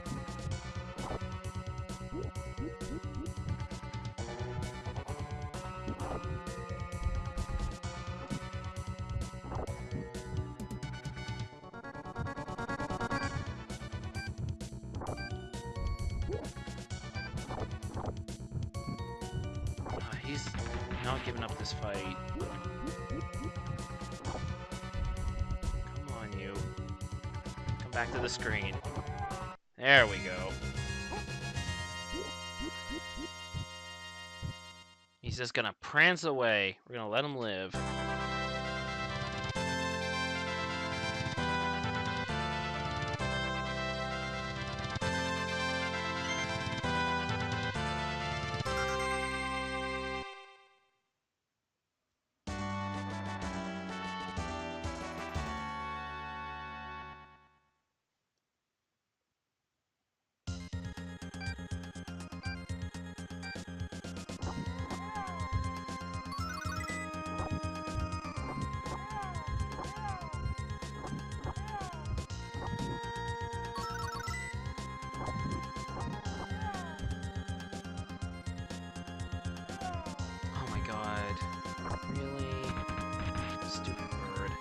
He's not giving up this fight. Come on, you. Come back to the screen. There we go. He's just gonna prance away. We're gonna let him live. Really? Stupid bird.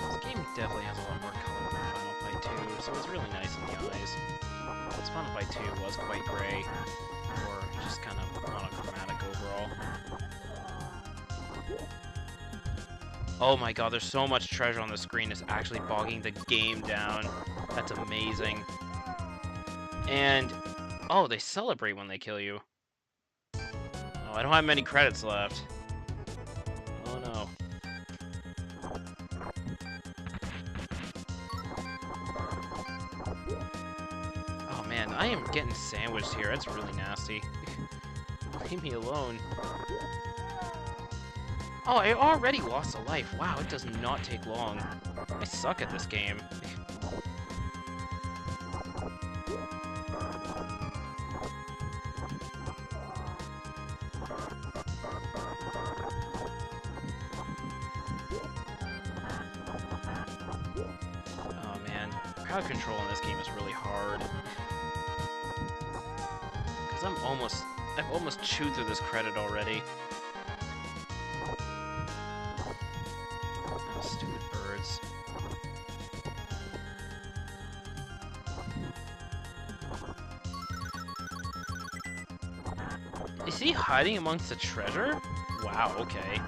This game definitely has a lot more color than Final Fight 2, so it's really nice in the eyes. This Final Fight 2 was quite gray, or just kind of monochromatic overall. Oh my god, there's so much treasure on the screen, it's actually bogging the game down. That's amazing. And, oh, they celebrate when they kill you. Oh, I don't have many credits left. Oh no. Oh man, I am getting sandwiched here. That's really nasty. Leave me alone. Oh, I already lost a life. Wow, it does not take long. I suck at this game. Oh man, crowd control in this game is really hard. Because I've almost chewed through this credit already. Oh, stupid birds. Is he hiding amongst the treasure? Wow, okay.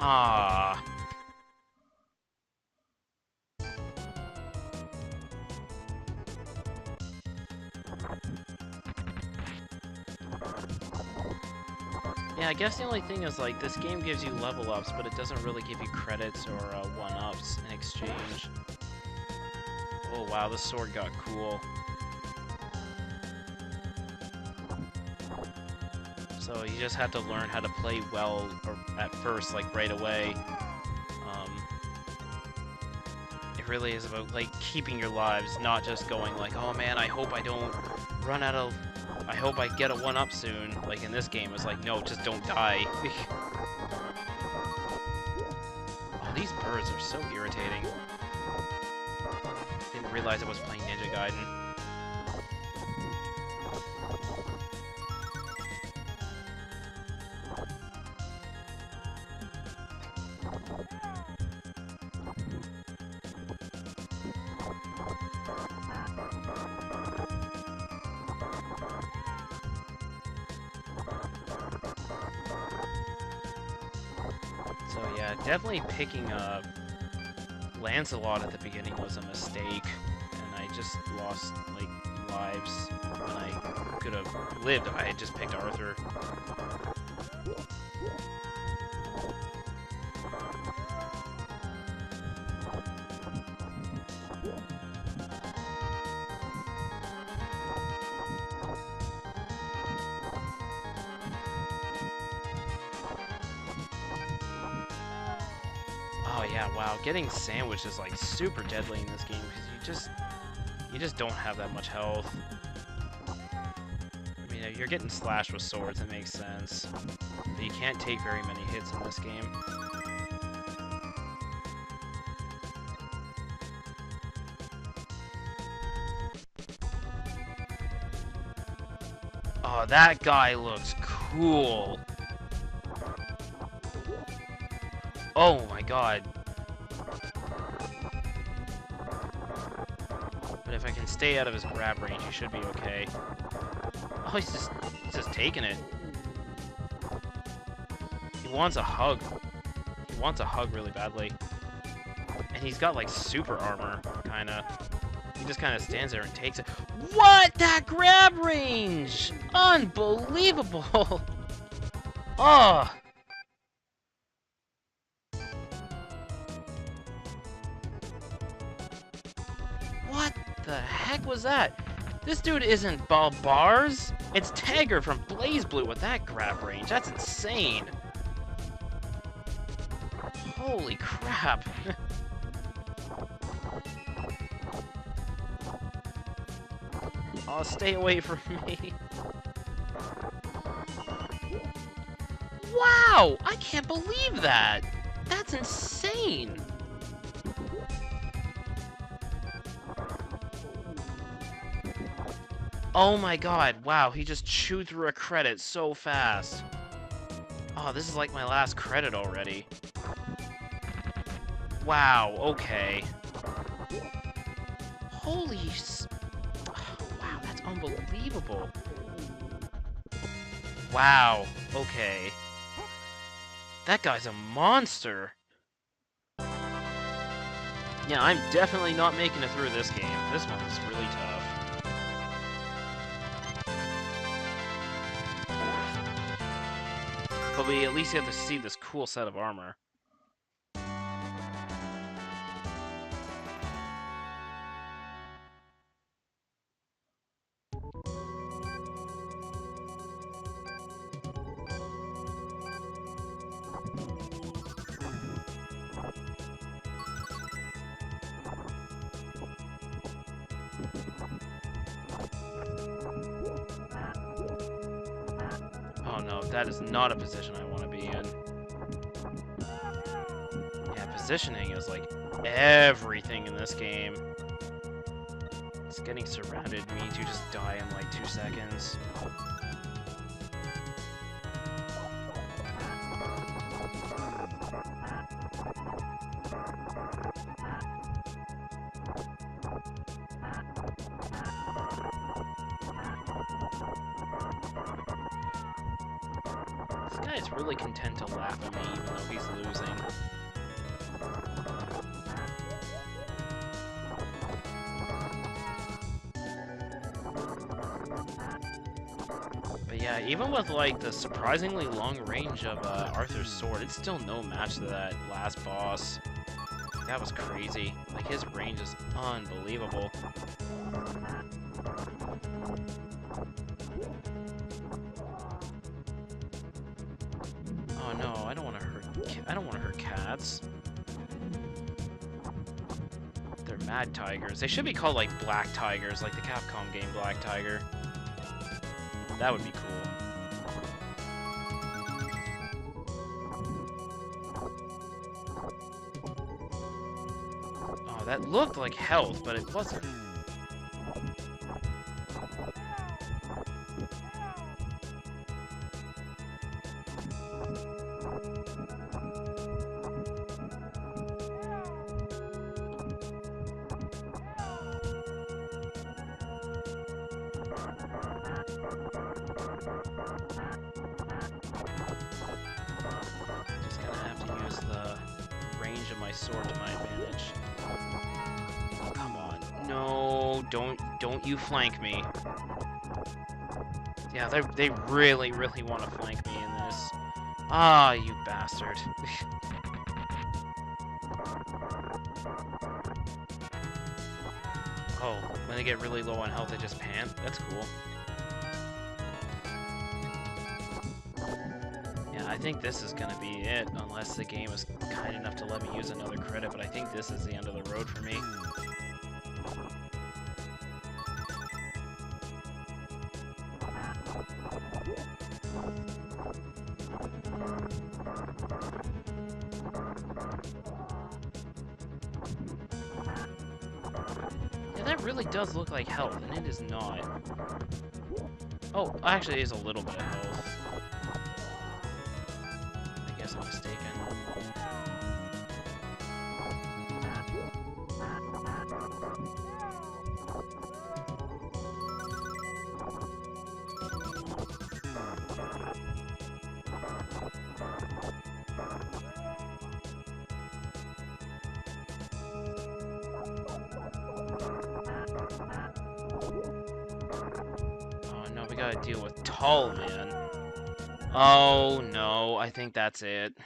Ah. Yeah, I guess the only thing is, like, this game gives you level ups, but it doesn't really give you credits or one-ups in exchange. Oh wow, this sword got cool. So you just have to learn how to play well or at first, like, right away. It really is about, like, keeping your lives, not just going like, oh man, I hope I don't run out of... I hope I get a 1-up soon. Like in this game, it's like, no, just don't die. Oh, these birds are so irritating. Didn't realize I was playing Ninja Gaiden. So yeah, definitely picking up Lancelot at the beginning was a mistake, and I just lost, like, lives when I could have lived if I had just picked Arthur. Oh yeah, wow, getting sandwiched is, like, super deadly in this game because you just don't have that much health. I mean, you're getting slashed with swords, it makes sense, but you can't take very many hits in this game. Oh, that guy looks cool. Oh my god. But if I can stay out of his grab range, he should be okay. Oh, he's just taking it. He wants a hug. He wants a hug really badly. And he's got, like, super armor, kinda. He just kinda stands there and takes it. What? That grab range! Unbelievable! Oh! What the heck was that? This dude isn't bars. It's Tagger from BlazBlue with that grab range. That's insane. Holy crap. Oh, stay away from me. Wow! I can't believe that! That's insane! Oh my god, wow, he just chewed through a credit so fast. Oh, this is like my last credit already. Wow, okay. Holy wow, that's unbelievable. Wow, okay. That guy's a monster. Yeah, I'm definitely not making it through this game. This one's really tough. But we at least have to see this cool set of armor. Oh no, that is not a position I want to be in. Yeah, positioning is like everything in this game. It's getting surrounded me to just die in like 2 seconds. This guy's really content to laugh at me even though he's losing. But yeah, even with like the surprisingly long range of Arthur's sword, it's still no match to that last boss. That was crazy. Like his range is unbelievable. Oh no, I don't want to hurt cats. They're mad tigers. They should be called like black tigers, like the Capcom game Black Tiger. That would be cool. Oh, that looked like health, but it wasn't. Just gonna have to use the range of my sword to my advantage. Oh, come on. No, don't you flank me. Yeah, they really want to flank me in this. Ah, you bastard. Oh, when they get really low on health, they just pant? That's cool. Yeah, I think this is gonna be it, unless the game is kind enough to let me use another credit, but I think this is the end of the road for me. Yeah, that really does look like health, and it is not. Oh, actually, it is a little bit of health. I guess I'm mistaken. We gotta deal with Tall Man. Oh no, I think that's it.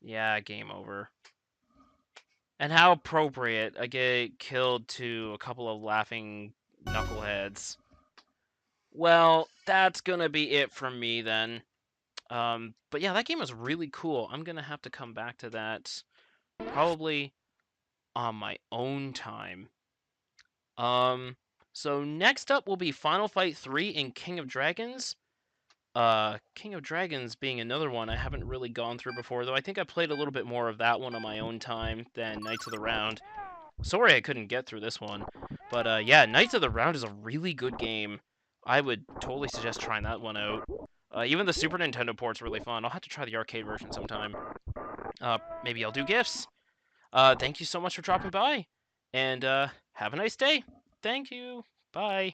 Yeah, game over. And how appropriate, I get killed to a couple of laughing knuckleheads. Well, that's gonna be it from me then. But yeah, that game was really cool. I'm gonna have to come back to that probably on my own time. So next up will be Final Fight 3 in King of Dragons. King of Dragons being another one I haven't really gone through before, though I think I played a little bit more of that one on my own time than Knights of the Round. Sorry I couldn't get through this one. But yeah, Knights of the Round is a really good game. I would totally suggest trying that one out. Even the Super Nintendo port's really fun. I'll have to try the arcade version sometime. Maybe I'll do gifts. Thank you so much for dropping by. And have a nice day. Thank you. Bye.